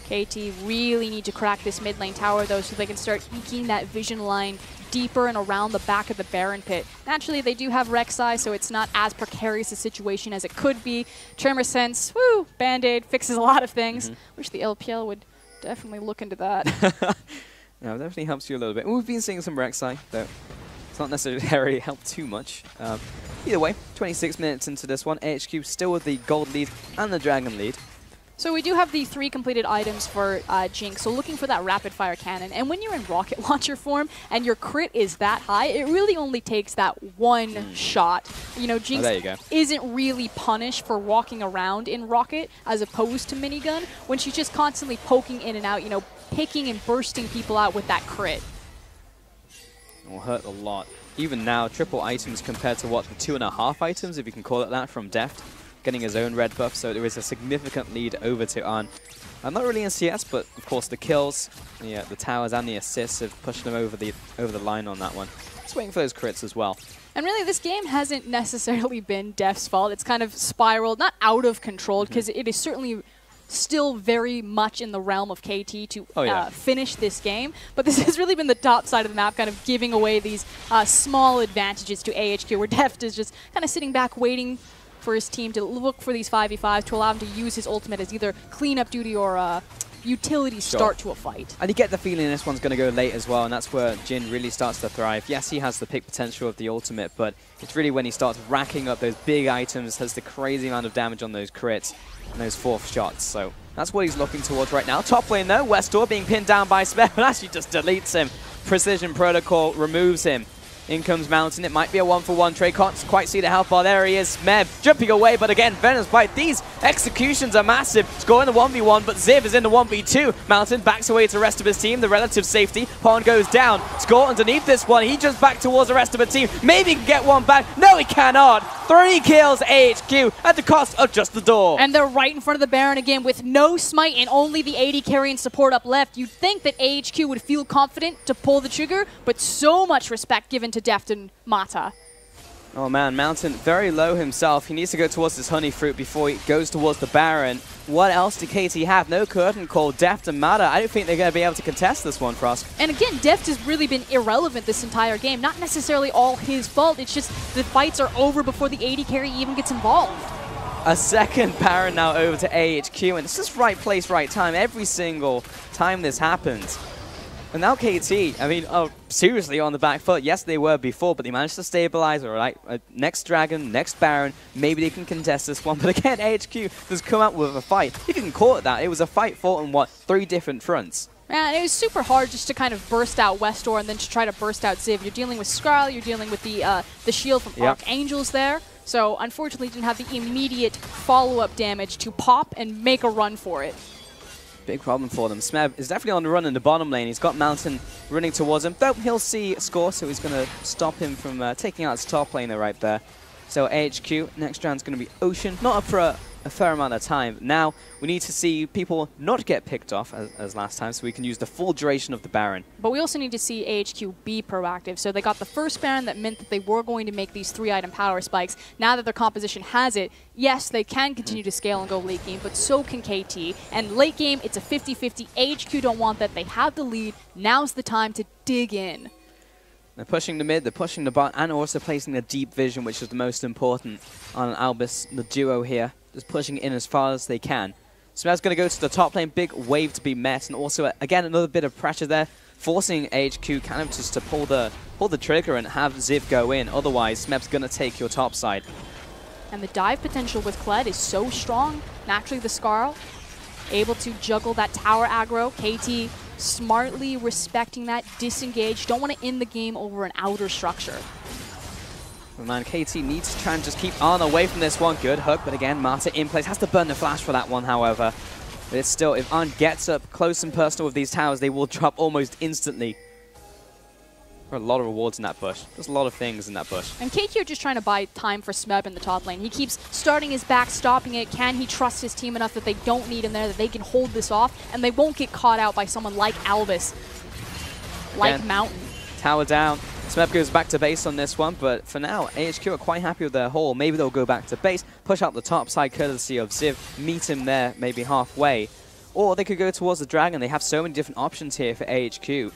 KT really need to crack this mid lane tower, though, so they can start eking that vision line deeper and around the back of the Baron pit. Naturally, they do have Rek'Sai, so it's not as precarious a situation as it could be. Tremor Sense, woo, Band-Aid fixes a lot of things. Wish the LPL would definitely look into that. No, it definitely helps you a little bit. We've been seeing some Rek'Sai, though it's not necessarily helped too much. Either way, 26 minutes into this one, AHQ still with the gold lead and the dragon lead. So we do have the 3 completed items for Jinx, so looking for that rapid fire cannon. And when you're in rocket launcher form and your crit is that high, it really only takes that one shot. You know, Jinx isn't really punished for walking around in rocket as opposed to minigun when she's just constantly poking in and out, you know, picking and bursting people out with that crit. It will hurt a lot. Even now, triple items compared to what, the 2.5 items, if you can call it that, from Deft. Getting his own red buff, so there is a significant lead over to Arn. Not really in CS, but of course the kills, the towers and the assists have pushed him over the line on that one. Just waiting for those crits as well. And really, this game hasn't necessarily been Deft's fault. It's kind of spiraled, not out of control, because it is certainly still very much in the realm of KT to finish this game. But this has really been the top side of the map, kind of giving away these small advantages to AHQ, where Deft is just kind of sitting back waiting for his team to look for these 5v5s to allow him to use his ultimate as either cleanup duty or utility start to a fight. And you get the feeling this one's going to go late as well, and that's where Jhin really starts to thrive. Yes, he has the pick potential of the ultimate, but it's really when he starts racking up those big items, has the crazy amount of damage on those crits and those 4th shots. So that's what he's looking towards right now. Top lane though, Westor being pinned down by Smeb, and actually just deletes him. Precision Protocol removes him. In comes Mountain. It might be a 1-for-1 trade. Can't quite see the health bar. There he is. Smeb jumping away, but again, Venom's Bite. These Executions are massive. Scoring the 1v1, but Ziv is in the 1v2. Mountain backs away to the rest of his team. The relative safety. Pawn goes down. Score underneath this one. He jumps back towards the rest of the team. Maybe he can get one back. No, he cannot. 3 kills AHQ at the cost of just the door. And they're right in front of the Baron again with no smite and only the AD carry and support up left. You'd think that AHQ would feel confident to pull the trigger, but so much respect given to Deft and Mata. Oh man, Mountain very low himself. He needs to go towards this honey fruit before he goes towards the Baron. What else do KT have? No curtain call, Deft and Mata. I don't think they're going to be able to contest this one, Frost. And again, Deft has really been irrelevant this entire game. Not necessarily all his fault. It's just the fights are over before the AD carry even gets involved. A second Baron now over to AHQ, and it's just right place, right time. Every single time this happens. And now KT, I mean, seriously on the back foot. Yes, they were before, but they managed to stabilize. All right, next Dragon, next Baron, maybe they can contest this one. But again, AHQ has come out with a fight. You can call it that. It was a fight fought on, what, 3 different fronts. Yeah, and it was super hard just to kind of burst out Westor and then to try to burst out Ziv. You're dealing with Skarl, you're dealing with the shield from Archangels there. So unfortunately, didn't have the immediate follow-up damage to pop and make a run for it. Big problem for them. Smeb is definitely on the run in the bottom lane. He's got Mountain running towards him. Though he'll see Score, so he's going to stop him from taking out his top laner right there. So AHQ, next round's going to be Ocean. Not up for a fair amount of time. Now, we need to see people not get picked off as last time, so we can use the full duration of the Baron. But we also need to see AHQ be proactive. So they got the first Baron that meant that they were going to make these 3-item power spikes. Now that their composition has it, yes, they can continue to scale and go late game, but so can KT. And late game, it's a 50-50. AHQ don't want that. They have the lead. Now's the time to dig in. They're pushing the mid, they're pushing the bot, and also placing the deep vision, which is the most important on Albus, the duo here. Just pushing in as far as they can. Smeb's going to go to the top lane, big wave to be met, and also, again, another bit of pressure there, forcing AHQ kind of just to pull the trigger and have Ziv go in. Otherwise, Smeb's going to take your top side. And the dive potential with Kled is so strong. Naturally, the Skarl able to juggle that tower aggro. KT smartly respecting that, disengage. Don't want to end the game over an outer structure. Well, man, KT needs to try and just keep on away from this one. Good hook, but again, Mata in place. Has to burn the flash for that one, however. But it's still, if Arn gets up close and personal with these towers, they will drop almost instantly. There are a lot of rewards in that bush. There's a lot of things in that bush. And KT are just trying to buy time for Smeb in the top lane. He keeps starting his back, stopping it. Can he trust his team enough that they don't need him there, that they can hold this off, and they won't get caught out by someone like Albus, like again, Mountain. Tower down. Smeb goes back to base on this one, but for now, AHQ are quite happy with their haul. Maybe they'll go back to base, push out the top side courtesy of Ziv, meet him there maybe halfway. Or they could go towards the Dragon. They have so many different options here for AHQ.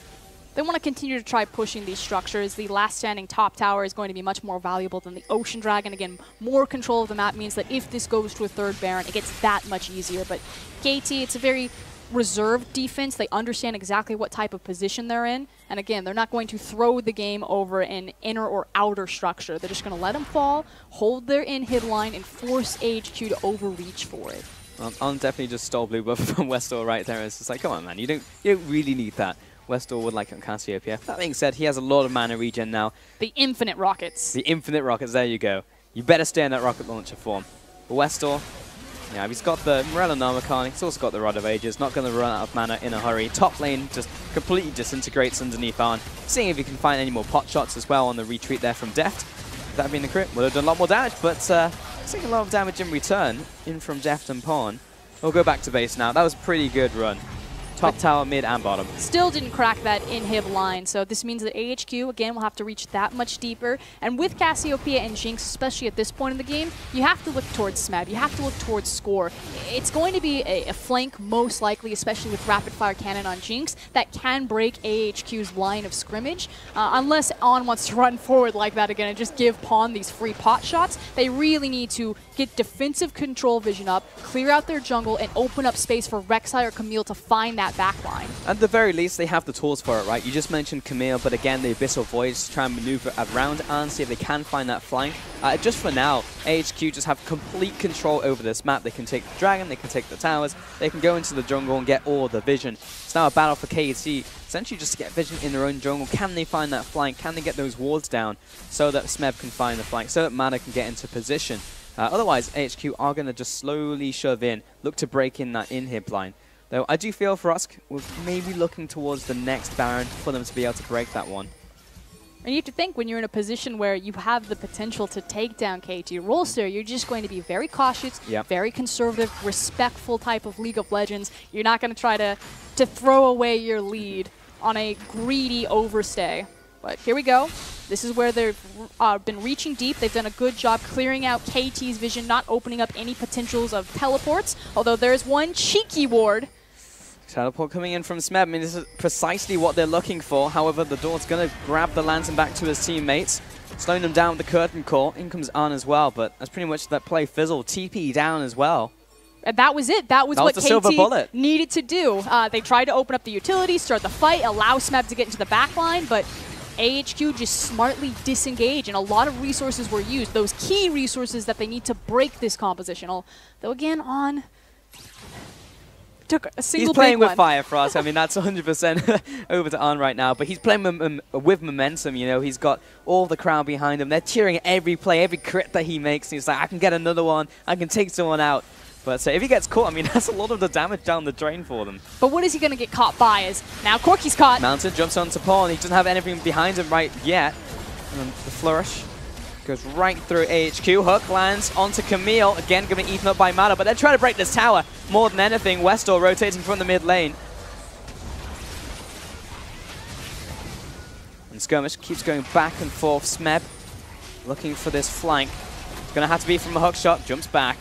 They want to continue to try pushing these structures. The last standing top tower is going to be much more valuable than the Ocean Dragon. Again, more control of the map means that if this goes to a third Baron, it gets that much easier. But KT, it's a very reserved defense. They understand exactly what type of position they're in. And again, they're not going to throw the game over an inner or outer structure. They're just going to let them fall, hold their in-hit line, and force AHQ to overreach for it. On definitely just stole blue buff from Westor right there. It's just like, come on, man, you don't really need that. Westor would like on Cassiopeia. That being said, he has a lot of mana regen now. The infinite rockets. The infinite rockets, there you go. You better stay in that rocket launcher form. But Westor, yeah, he's got the Morello Narmacon, he's also got the Rod of Ages, not going to run out of mana in a hurry. Top lane just completely disintegrates underneath Arn. Seeing if he can find any more pot shots as well on the retreat there from Deft. If that had been the crit, would have done a lot more damage, but taking a lot of damage in return, in from Deft and Pawn. We'll go back to base now. That was a pretty good run. Top tower, mid, and bottom. Still didn't crack that inhib line, so this means that AHQ, again, will have to reach that much deeper. And with Cassiopeia and Jinx, especially at this point in the game, you have to look towards Smeb. You have to look towards Score. It's going to be a flank, most likely, especially with rapid-fire cannon on Jinx, that can break AHQ's line of scrimmage. Unless On wants to run forward like that again and just give Pawn these free pot shots, they really need to get defensive control vision up, clear out their jungle, and open up space for Rek'Sai or Camille to find that backline. At the very least, they have the tools for it, right? You just mentioned Camille, but again, the Abyssal Voids to try and maneuver around and see if they can find that flank. Just for now, AHQ just have complete control over this map. They can take the Dragon, they can take the towers, they can go into the jungle and get all the vision. It's now a battle for KT, essentially just to get vision in their own jungle. Can they find that flank? Can they get those wards down so that Smeb can find the flank, so that Mana can get into position? Otherwise, AHQ are going to just slowly shove in, look to break in that inhib line. Though I do feel Frosk was maybe looking towards the next Baron for them to be able to break that one. And you have to think when you're in a position where you have the potential to take down KT Rolster, you're just going to be very cautious, very conservative, respectful type of League of Legends. You're not going to try to throw away your lead on a greedy overstay. But here we go. This is where they've been reaching deep. They've done a good job clearing out KT's vision, not opening up any potentials of teleports, although there's one cheeky ward. Teleport coming in from Smeb. I mean, this is precisely what they're looking for. However, the Dawn's going to grab the lantern back to his teammates, slowing them down with the curtain call. In comes An as well, but that's pretty much that play fizzled. TP down as well. And that was it. That was what the silver bullet needed to do. They tried to open up the utility, start the fight, allow Smeb to get into the back line, but AHQ just smartly disengaged, and a lot of resources were used. Those key resources that they need to break this composition. Though again, On took a single He's playing big with one. fire for us. I mean, that's 100% over to On right now. But he's playing with momentum, you know. He's got all the crowd behind him. They're cheering every play, every crit that he makes. He's like, I can get another one. I can take someone out. But so if he gets caught, I mean, that's a lot of the damage down the drain for them. But what is he going to get caught by? Is now Corki's caught. Mountain jumps onto Paul, and he doesn't have anything behind him right yet. And the flourish goes right through AHQ. Hook lands onto Camille. Again, going to be eaten up by Mata, but they're trying to break this tower more than anything. Westor rotating from the mid lane. And Skirmish keeps going back and forth. Smeb looking for this flank. It's going to have to be from a hook shot. Jumps back.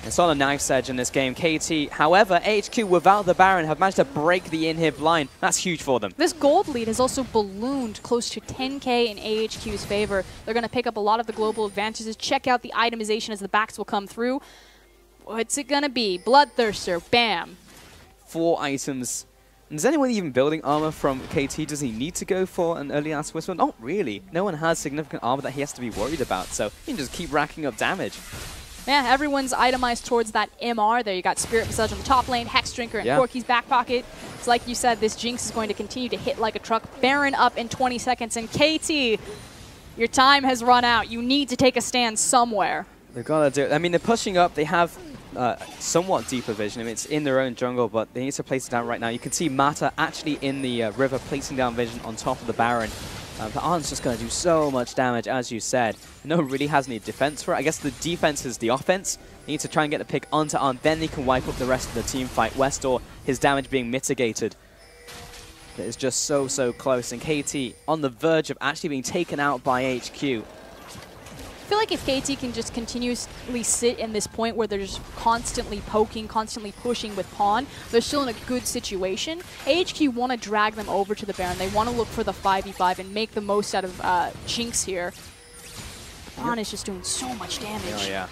It's on a knife's edge in this game. KT, however, AHQ without the Baron have managed to break the inhib line. That's huge for them. This gold lead has also ballooned close to 10k in AHQ's favor. They're going to pick up a lot of the global advantages. Check out the itemization as the backs will come through. What's it going to be? Bloodthirster, bam. 4 items. And is anyone even building armor from KT? Does he need to go for an early ass whisper? Not really. No one has significant armor that he has to be worried about, so he can just keep racking up damage. Yeah, everyone's itemized towards that MR there. You got Spirit Massage on the top lane, Hex Drinker in Corki's back pocket. It's like you said, this Jinx is going to continue to hit like a truck. Baron up in 20 seconds, and KT, your time has run out. You need to take a stand somewhere. They've got to do it. I mean, they're pushing up. They have somewhat deeper vision. I mean, it's in their own jungle, but they need to place it down right now. You can see Mata actually in the river placing down vision on top of the Baron. But Arn's just going to do so much damage, as you said. No one really has any defense for it. I guess the defense is the offense. They need to try and get the pick onto Arn, then they can wipe up the rest of the team fight. Westor, his damage being mitigated. But it's just so, so close. And KT on the verge of actually being taken out by HQ. I feel like if KT can just continuously sit in this point where they're just constantly poking, constantly pushing with Pawn, they're still in a good situation. AHQ want to drag them over to the Baron. They want to look for the 5v5 and make the most out of Jinx here. Pawn is just doing so much damage. Oh, yeah.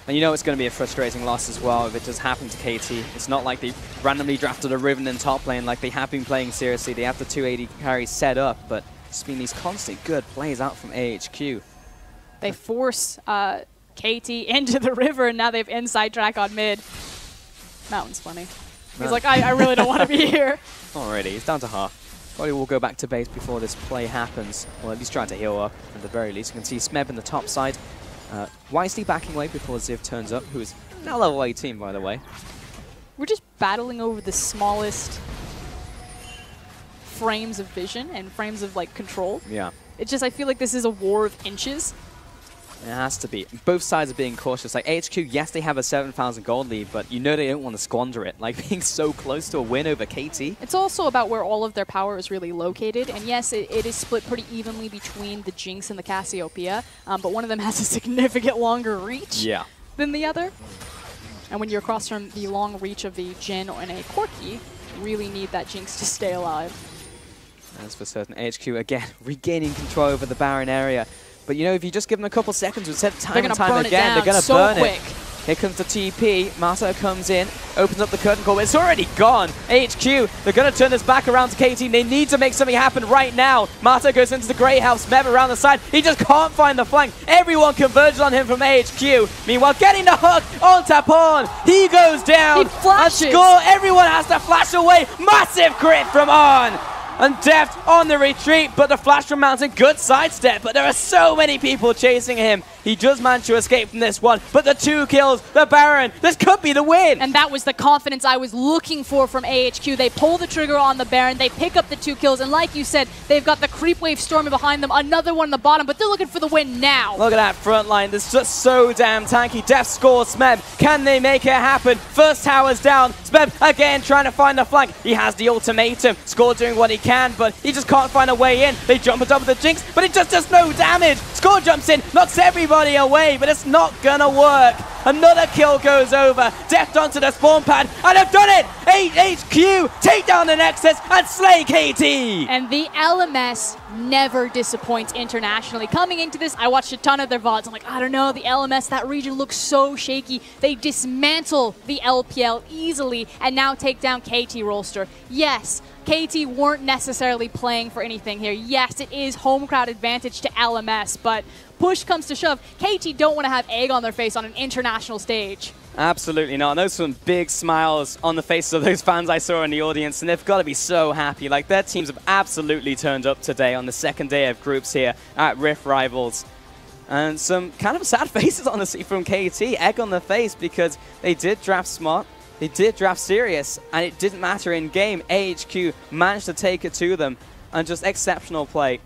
And you know it's going to be a frustrating loss as well if it does happen to KT. It's not like they randomly drafted a Riven in top lane like they have been playing seriously. They have the 280 carries set up, but it's been these constant good plays out from AHQ. They force KT into the river, and now they have inside track on mid. Mountain's funny. He's like, I really don't want to be here. Alrighty, it's down to half. Probably will go back to base before this play happens. Or at least try to heal up, at the very least. You can see Smeb in the top side. Wisely backing away before Ziv turns up, who is now level 18, by the way. We're just battling over the smallest frames of vision and frames of, like, control. Yeah. It's just, I feel like this is a war of inches. It has to be. Both sides are being cautious. Like, HQ, yes, they have a 7,000 gold lead, but you know they don't want to squander it. Like, being so close to a win over KT. It's also about where all of their power is really located. And yes, it is split pretty evenly between the Jinx and the Cassiopeia, but one of them has a significant longer reach than the other. And when you're across from the long reach of the Jhin and a Corki, you really need that Jinx to stay alive. That's for certain. HQ, again, regaining control over the Baron area. But, you know, if you just give them a couple seconds, we've said time and time again, they're going to burn it. Here comes the TP. Mata comes in, opens up the curtain call. It's already gone. HQ, they're going to turn this back around to KT. They need to make something happen right now. Mata goes into the Grey House. Smeb around the side. He just can't find the flank. Everyone converges on him from HQ. Meanwhile, getting the hook on Tapon. He goes down. He flashes. A score. Everyone has to flash away. Massive crit from On. And Deft on the retreat, but the flash from Mountain, good sidestep, but there are so many people chasing him. He does manage to escape from this one, but the 2 kills, the Baron, this could be the win. And that was the confidence I was looking for from AHQ. They pull the trigger on the Baron, they pick up the 2 kills, and like you said, they've got the creep wave storming behind them, another one on the bottom, but they're looking for the win now. Look at that front line, this just so damn tanky. Deft scores Smeb, can they make it happen? First tower's down, Smeb again trying to find the flank. He has the ultimatum, Score doing what he can, but he just can't find a way in. They jump on top of the Jinx, but it just does no damage. Score jumps in, knocks everybody away, but it's not gonna work. Another kill goes over, Deft onto the spawn pad, and they've done it! 8HQ take down the Nexus and slay KT! And the LMS never disappoints internationally. Coming into this, I watched a ton of their VODs. I'm like, I don't know, the LMS, that region looks so shaky. They dismantle the LPL easily and now take down KT Rolster. Yes, KT weren't necessarily playing for anything here. Yes, it is home crowd advantage to LMS, but push comes to shove, KT don't want to have egg on their face on an international stage. Absolutely not. Those some big smiles on the faces of those fans I saw in the audience, and they've got to be so happy. Like, their teams have absolutely turned up today on the second day of groups here at Rift Rivals. And some kind of sad faces, honestly, from KT. Egg on the face because they did draft smart. They did draft serious, and it didn't matter in game. AHQ managed to take it to them, and just exceptional play.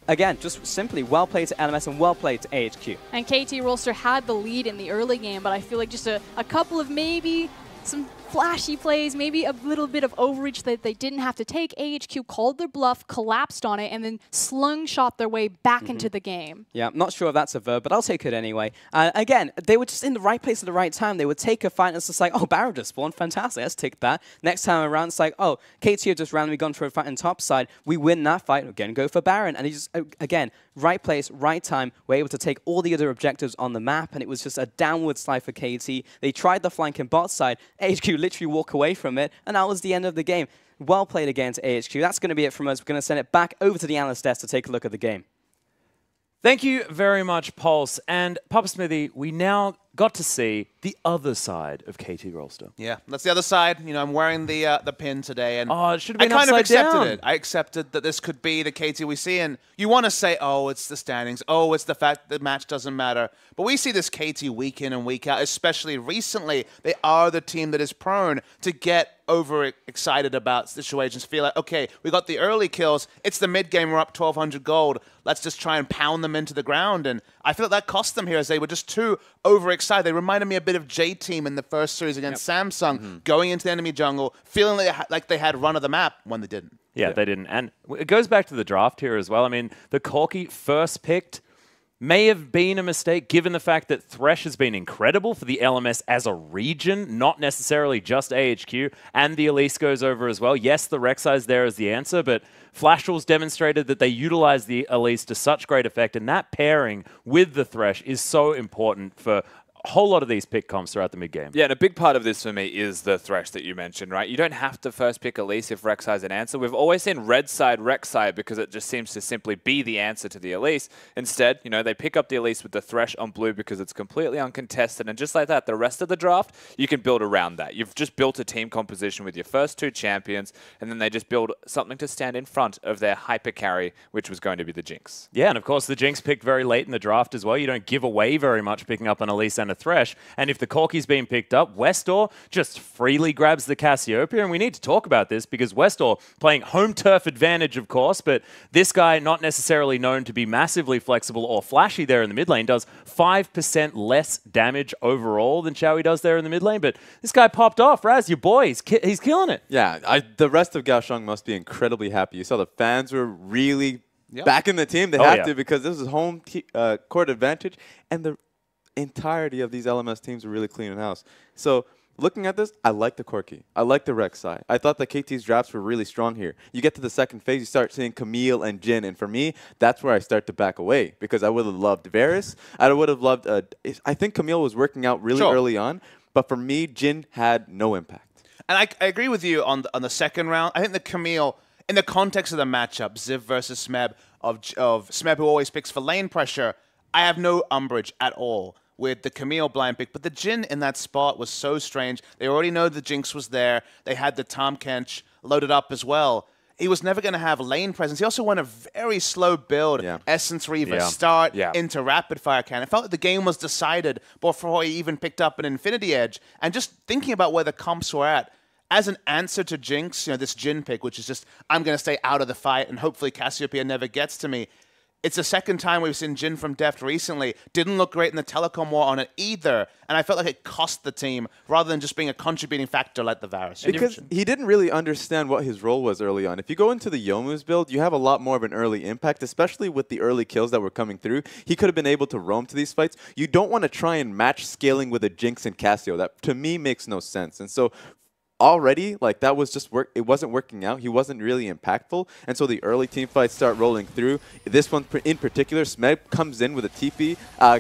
Again, just simply well played to LMS and well played to AHQ. And KT Rolster had the lead in the early game, but I feel like just a couple of maybe some flashy plays, maybe a little bit of overreach that they didn't have to take. AHQ called their bluff, collapsed on it, and then slingshot their way back into the game. Yeah, I'm not sure if that's a verb, but I'll take it anyway. Again, they were just in the right place at the right time. They would take a fight and it's just like, oh, Baron just spawned, fantastic, let's take that. Next time around, it's like, oh, KT have just randomly gone for a fight on top side. We win that fight, again, go for Baron. And he just, again, right place, right time. We're able to take all the other objectives on the map, and it was just a downward slide for KT. They tried the flank and bot side. AHQ literally walk away from it, and that was the end of the game. Well played again to AHQ. That's going to be it from us. We're going to send it back over to the analyst desk to take a look at the game. Thank you very much, Pulse. And Papa Smithy, we now got to see the other side of KT Rolster. Yeah, that's the other side. You know, I'm wearing the pin today, and it should have been I kind of accepted down. it. I accepted that this could be the KT we see, and you want to say, oh, it's the standings, oh, it's the fact that the match doesn't matter. But we see this KT week in and week out, especially recently. They are the team that is prone to get overexcited about situations, feel like, okay, we got the early kills, it's the mid game, we're up 1,200 gold, let's just try and pound them into the ground. And I feel like that cost them here as they were just too overexcited. They reminded me a bit of J-Team in the first series against Samsung, going into the enemy jungle, feeling like they had run of the map when they didn't. Yeah, they didn't. And it goes back to the draft here as well. I mean, the Corki first picked may have been a mistake given the fact that Thresh has been incredible for the LMS as a region, not necessarily just AHQ, and the Elise goes over as well. Yes, the Rek'Sai's there as the answer, but Flashwolves demonstrated that they utilize the Elise to such great effect, and that pairing with the Thresh is so important for a whole lot of these pick comps throughout the mid-game. Yeah, and a big part of this for me is the Thresh that you mentioned, right? You don't have to first pick Elise if Rek'Sai's an answer. We've always seen red side Rek'Sai because it just seems to simply be the answer to the Elise. Instead, you know, they pick up the Elise with the Thresh on blue because it's completely uncontested, and just like that, the rest of the draft, you can build around that. You've just built a team composition with your first 2 champions, and then they just build something to stand in front of their hyper carry, which was going to be the Jinx. Yeah, and of course the Jinx picked very late in the draft as well. You don't give away very much picking up an Elise and a Thresh, and if the Corki's being picked up, Westor just freely grabs the Cassiopeia, and we need to talk about this because Westor playing home turf advantage, of course, but this guy, not necessarily known to be massively flexible or flashy there in the mid lane, does 5% less damage overall than Chowie does there in the mid lane, but this guy popped off. Raz, your boy, he's killing it. Yeah, the rest of Kaohsiung must be incredibly happy. You saw the fans were really back in the team. They had to because this is home court advantage, and the entirety of these LMS teams are really cleaning house. So looking at this, I like the Corki. I like the Rek'Sai. I thought that KT's drafts were really strong here. You get to the second phase, you start seeing Camille and Jhin, and for me, that's where I start to back away because I would have loved Varus. I would have loved, I think Camille was working out really early on, but for me, Jhin had no impact. And I agree with you on the second round. I think the Camille, in the context of the matchup, Ziv versus Smeb, of Smeb who always picks for lane pressure, I have no umbrage at all with the Camille blind pick, but the Jhin in that spot was so strange. They already know the Jinx was there. They had the Tahm Kench loaded up as well. he was never going to have lane presence. He also went a very slow build. Essence Reaver start into Rapid Fire Cannon. It felt like the game was decided before he even picked up an Infinity Edge. And just thinking about where the comps were at, as an answer to Jinx, this Jhin pick, which is just, I'm going to stay out of the fight and hopefully Cassiopeia never gets to me. It's the second time we've seen Jhin from Deft recently. Didn't look great in the telecom war on it either. And I felt like it cost the team rather than just being a contributing factor like the Varus. Because he didn't really understand what his role was early on. If you go into the Youmuu's build, you have a lot more of an early impact, especially with the early kills that were coming through. He could have been able to roam to these fights. You don't want to try and match scaling with a Jinx and Cassio. That, to me, makes no sense. And so already, like, that was just it wasn't working out. He wasn't really impactful. And so the early team fights start rolling through. This one in particular, Smeg comes in with a TP,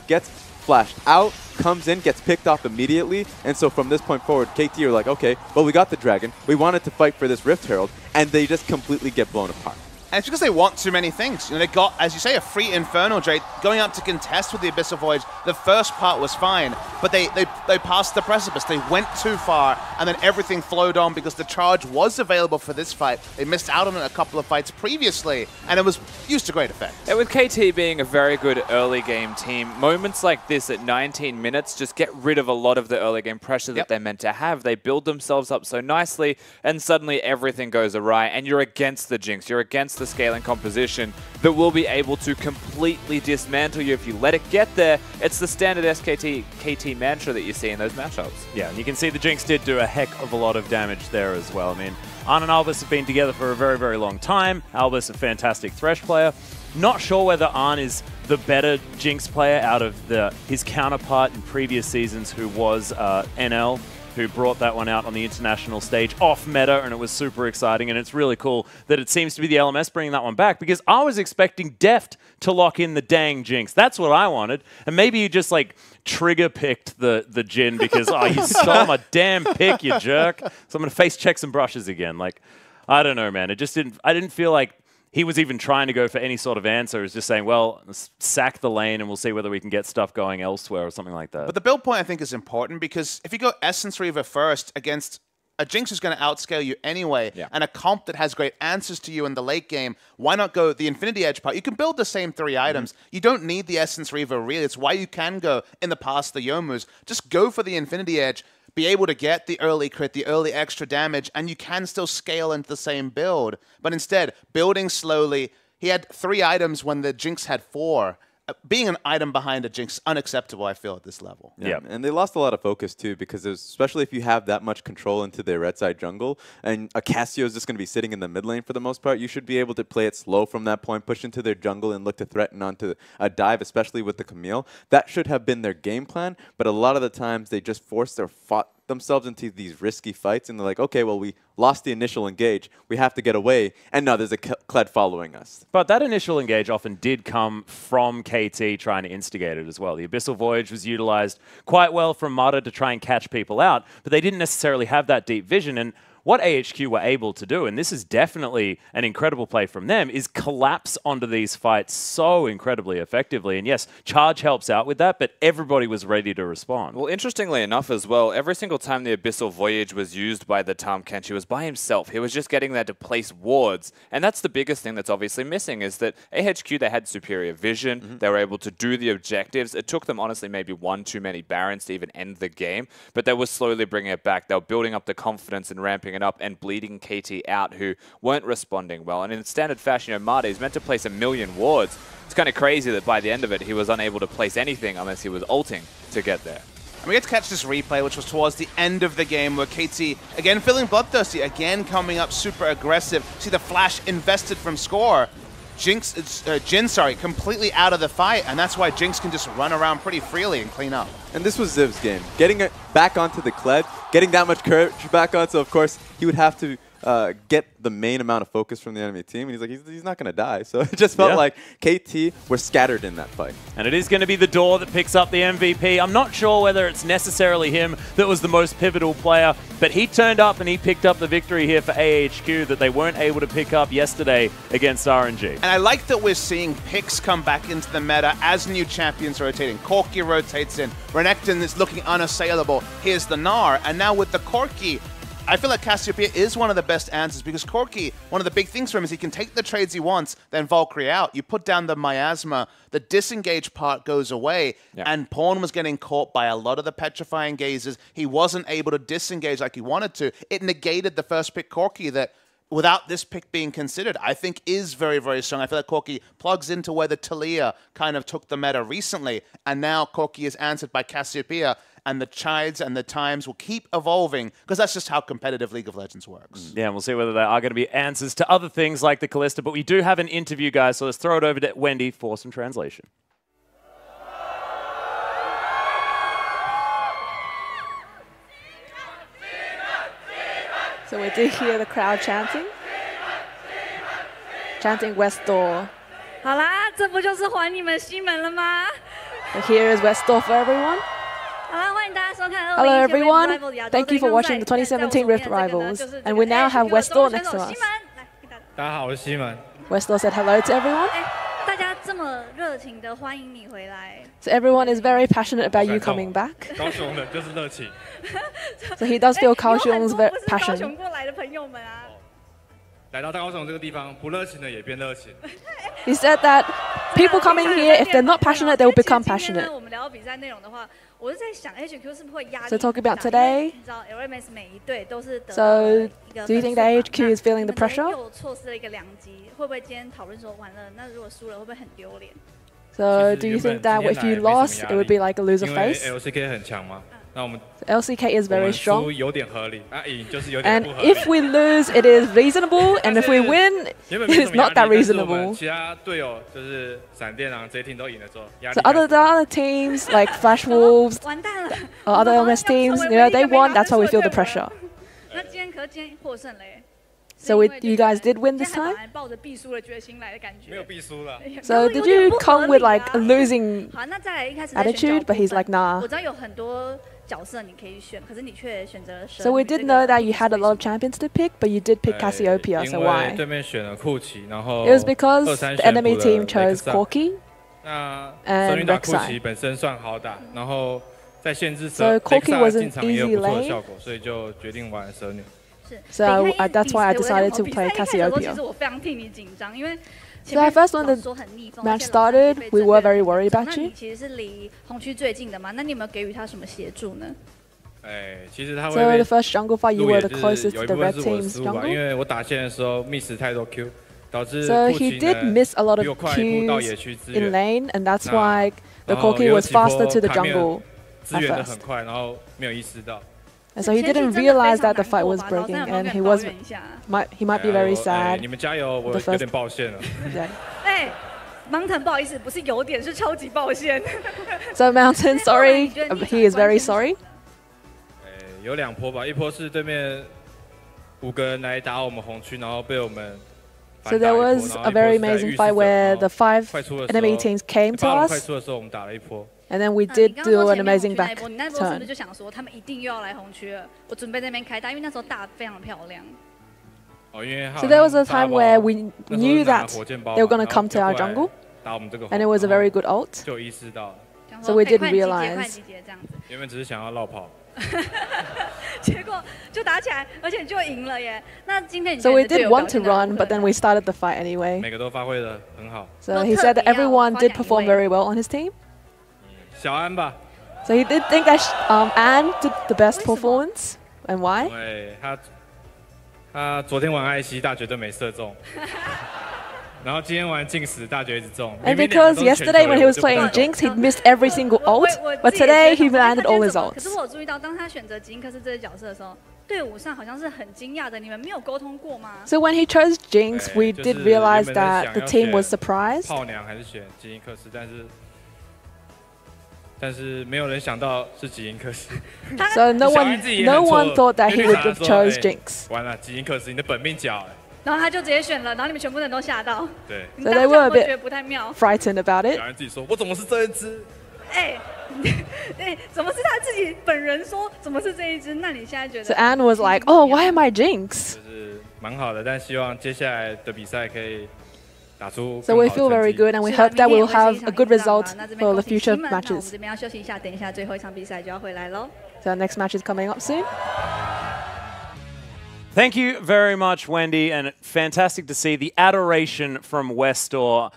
gets flashed out, comes in, gets picked off immediately. And so from this point forward, KT are like, okay, well, we got the dragon. We wanted to fight for this Rift Herald. And they just completely get blown apart. And it's because they want too many things. They got, as you say, a free Infernal Drake going up to contest with the Abyssal Voyage. The first part was fine, but they passed the precipice. They went too far, and then everything flowed on because the charge was available for this fight. They missed out on it a couple of fights previously, and it was used to great effect. And with KT being a very good early game team, moments like this at 19 minutes just get rid of a lot of the early game pressure that they're meant to have. They build themselves up so nicely, and suddenly everything goes awry, and you're against the Jinx. You're against the scaling composition that will be able to completely dismantle you if you let it get there. It's the standard KT mantra that you see in those matchups. Yeah, and you can see the Jinx did do a heck of a lot of damage there as well. I mean, Arn and Albus have been together for a very, very long time. Albus, a fantastic Thresh player. Not sure whether Arn is the better Jinx player out of his counterpart in previous seasons, who was NL, who brought that one out on the international stage off meta, and it was super exciting. And it's really cool that it seems to be the LMS bringing that one back, because I was expecting Deft to lock in the dang Jinx. That's what I wanted. And maybe you just like trigger picked the Jhin because, oh, you stole my damn pick, you jerk. So I'm going to face check some brushes again. Like, I don't know, man. It just I didn't feel like he was even trying to go for any sort of answer. He was just saying, well, sack the lane and we'll see whether we can get stuff going elsewhere or something like that. But the build point, I think, is important, because if you go Essence Reaver first against a Jinx who's going to outscale you anyway, and a comp that has great answers to you in the late game, why not go the Infinity Edge part? You can build the same 3 items. You don't need the Essence Reaver, really. It's why you can go in the past the Youmuu's. Just go for the Infinity Edge, be able to get the early crit, the early extra damage, and you can still scale into the same build. But instead, building slowly, he had 3 items when the Jinx had 4. Being an item behind a Jinx is unacceptable, I feel, at this level. Yeah, and they lost a lot of focus, too, because especially if you have that much control into their red side jungle, and a Cassio is just going to be sitting in the mid lane for the most part, you should be able to play it slow from that point, push into their jungle, and look to threaten onto a dive, especially with the Camille. That should have been their game plan, but a lot of the times they just forced or fought themselves into these risky fights, and they're like, okay, well, we lost the initial engage, we have to get away, and now there's a Kled following us. But that initial engage often did come from KT trying to instigate it as well. The Abyssal Voyage was utilized quite well from Mata to try and catch people out, but they didn't necessarily have that deep vision. And what AHQ were able to do, and this is definitely an incredible play from them, is collapse onto these fights so incredibly effectively. And yes, Charge helps out with that, but everybody was ready to respond. Well, interestingly enough as well, every single time the Abyssal Voyage was used by the Tahm Kench, he was by himself. He was just getting there to place wards. And that's the biggest thing that's obviously missing, is that AHQ, they had superior vision. They were able to do the objectives. It took them, honestly, maybe 1 too many Barons to even end the game, but they were slowly bringing it back. They were building up the confidence and ramping it up and bleeding KT out, who weren't responding well. And in standard fashion, Mata is meant to place 1 million wards. It's kind of crazy that by the end of it, he was unable to place anything unless he was ulting to get there. And we get to catch this replay, which was towards the end of the game, where KT, again feeling bloodthirsty, again coming up super aggressive. See the flash invested from Score. Jhin, completely out of the fight, and that's why Jinx can just run around pretty freely and clean up. And this was Ziv's game. Getting it back onto the Kled, getting that much courage back on, so of course he would have to get the main amount of focus from the enemy team, and he's like, he's not going to die. So it just felt like KT were scattered in that fight. And it is going to be the Door that picks up the MVP. I'm not sure whether it's necessarily him that was the most pivotal player, but he turned up and he picked up the victory here for AHQ that they weren't able to pick up yesterday against RNG. And I like that we're seeing picks come back into the meta as new champions rotating. Corki rotates in. Renekton is looking unassailable. Here's the Gnar. And now with the Corki, I feel like Cassiopeia is one of the best answers because Corki, one of the big things for him is he can take the trades he wants, then Valkyrie out. You put down the miasma, the disengage part goes away, and Pawn was getting caught by a lot of the petrifying gazes. He wasn't able to disengage like he wanted to. It negated the first pick Corki that, without this pick being considered, I think is very, very strong. I feel like Corki plugs into where the Taliyah kind of took the meta recently, and now Corki is answered by Cassiopeia, and the chides and the times will keep evolving because that's just how competitive League of Legends works. Yeah, and we'll see whether there are going to be answers to other things like the Kalista, but we do have an interview, guys, so let's throw it over to Wendy for some translation. So we did hear the crowd chanting West Door. 好啦，这不就是还你们西门了吗？ So here is West Door for everyone. 好啦，欢迎大家收看 Hello everyone, thank you for watching the 2017 Rift Rivals. And we now have West Door next to us. 大家好，我是西门。 West Door said hello to everyone. 大家这么热情的欢迎你回来。 So everyone is very passionate about you coming back. 高雄人就是热情。 So he does feel Kaohsiung's 有很多不是高 passion. 雄过来的朋友们啊。 来到高雄这个地方，不热情的也变热情。 He said that people coming here, if they're not passionate, they will become passionate. 我们聊到比赛内容的话，我是在想 HQ 是不是会压力 So talking about today. 你知道 LMS 每一队都是得 So do you think that HQ is feeling the pressure? 又错失了一个良机，会不会今天讨论说完了，那如果输了会不会很丢脸？ So do you think that if you lost, it would be like a loser 因为 face? LCK 很强嘛，那我们 LCK is very 输 strong. 有点合理，啊赢就是有点 And 不合理。 if we lose, it is reasonable. And if we win, 原本 it 没 is 什么压 not that 力，但是我们 reasonable. 其他队友就是闪电狼这一 team 都赢了之后，压力 So other the other teams like Flash Wolves 完蛋了 or other LMS teams, you know, they won. That's why we feel the pressure. 那今天获胜嘞。 So you guys did win this time. 抱着必输的决心来的感觉。没有必输了。 So did you come with like a losing 好，那再来一开始 attitude? But he's like, nah. 我知道有很多角色你可以选，可是你却选择了蛇。 So we did know that you had a lot of champions to pick, but you did pick Cassiopeia. So 因为 why? 对面选了库奇，然后 It was because 23 the enemy 选 team 补了 chose Rek'Sai Corki. 那 and 蛇女打库 Rek'Sai 奇本身算好打，然后在限制 So 蛇 Corki Rek'Sai was an 进场也有 easy 不错的 lane. 效果，所以就决定玩蛇女。 So that's why I decided to play 其 Cassiopeia. 实我非常替你紧张，因为 So at first when the match started, we were very worried 那 about 你 you. 其实是离红区最近的嘛？那你有没有给予他什么协助呢？哎，其实他会 So 被 the first jungle fight, you 路 were 野 the 就是 closest 有 to 一 the 部分 red 是我的 team's 失误吧，因 jungle. 为我打线的时候 miss 太多 Q， 导致 So 库 he 奇 did 呢 miss a lot 比我 of 快一步到野 Qs 区支 in 援， lane, and that's why the 然后 Corki 有 was 几波 faster to the 卡面 jungle 支 at 援的 first. 很快，然后没有意识到。 And so he 前期 didn't 真的 realize 非常 that the 难 fight 过 was 吧？老 breaking, 三有没有 and 跟 he 你抱 was 怨一下？ he might be very 哎 sad. 你们加油，我 The 有 first- 点抱歉了。 Yeah. 哎，Mountain 不好意思，不是有点，是超级抱歉。 So Mountain, sorry, he is very sorry. 哎，有2波吧，一波是对面5个人来打我们红区，然后被我们 So there was a very amazing fight where the 5 enemy teams came to 8龙快 us, 出的时候我们打了一波。 and then we 你 did 刚刚说 do an 前面 amazing 红区那 back 一波，你那波是不是 turn. 就想说他们一定又要来红区了？我准备在那边开打，因为那时候打得非常漂亮。哦，因为 So there was a time where we knew that they were going to come to our jungle, 打我们这个 and it was a very good ult. 就意识到了， So we 可以 didn't 快集结 realize. 快集结这样子，原本只是想要绕跑。结果就打起来，而且就赢了耶。那今天你 So 觉 we 得队 did 友 want 表 to 现得如 run, 何 but then we started the fight anyway. 每个都发挥的很好。 So he said that everyone did perform very well on his team. 小安吧， So he did think that Anne did the best performance. And 因 why? 为他昨天玩艾希大绝对没射中，然后今天玩禁食大绝一直中。 And 明明 because 两个都是全 yesterday 球 when 的 he was 我就不 playing 懂 Jinx, he missed every single ult, but today he landed all his 可是 ults. 我有注意到，当他选择吉英克斯这个角色的时候，队伍上好像是很惊讶的。你们没有沟通过吗？ So when he chose Jinx, we 就是 did realize 原本在 that the 想要 team was 选 surprised. 炮娘还是选吉因克斯，但是没有人想到是吉因克斯。 So no 小 one 安自己也 no 很错 one thought that 因 he 为 would 绿茶 have 说 chose 哎 Jinx. 完了，吉因克斯，你的本命角哎。然后他就直接选了，然后你们全部人都吓到。对，你 So 们 they 当 were 下 a 会觉得 bit 不太妙。 frightened about it. 小安自己说，我怎么是这一只？哎，哎，怎么是他自己本人说怎么是这一只？那你现在觉 So 得？ Anne was like, "Oh, why am I Jinx?" 就是蛮好的，但希望接下来的比赛可以打出 So 更 we 好的 feel 成 very 绩。 good, and we 是啊 hope that 明 we 天 will 也会 have 是一 a 场 good 硬仗嘛 result 那这边 for the 恭喜 future 西门那我们 matches. 这边要休息一下，等一下最后一场比赛就要回来喽。 So our next match is coming up soon. Thank you very much, Wendy, and fantastic to see the adoration from Westor.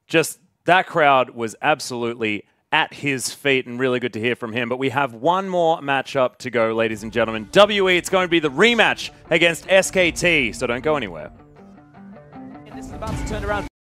Just that crowd was absolutely at his feet, and really good to hear from him. But we have one more matchup to go, ladies and gentlemen. WE, it's going to be the rematch against SKT, so don't go anywhere. This is about to turn around.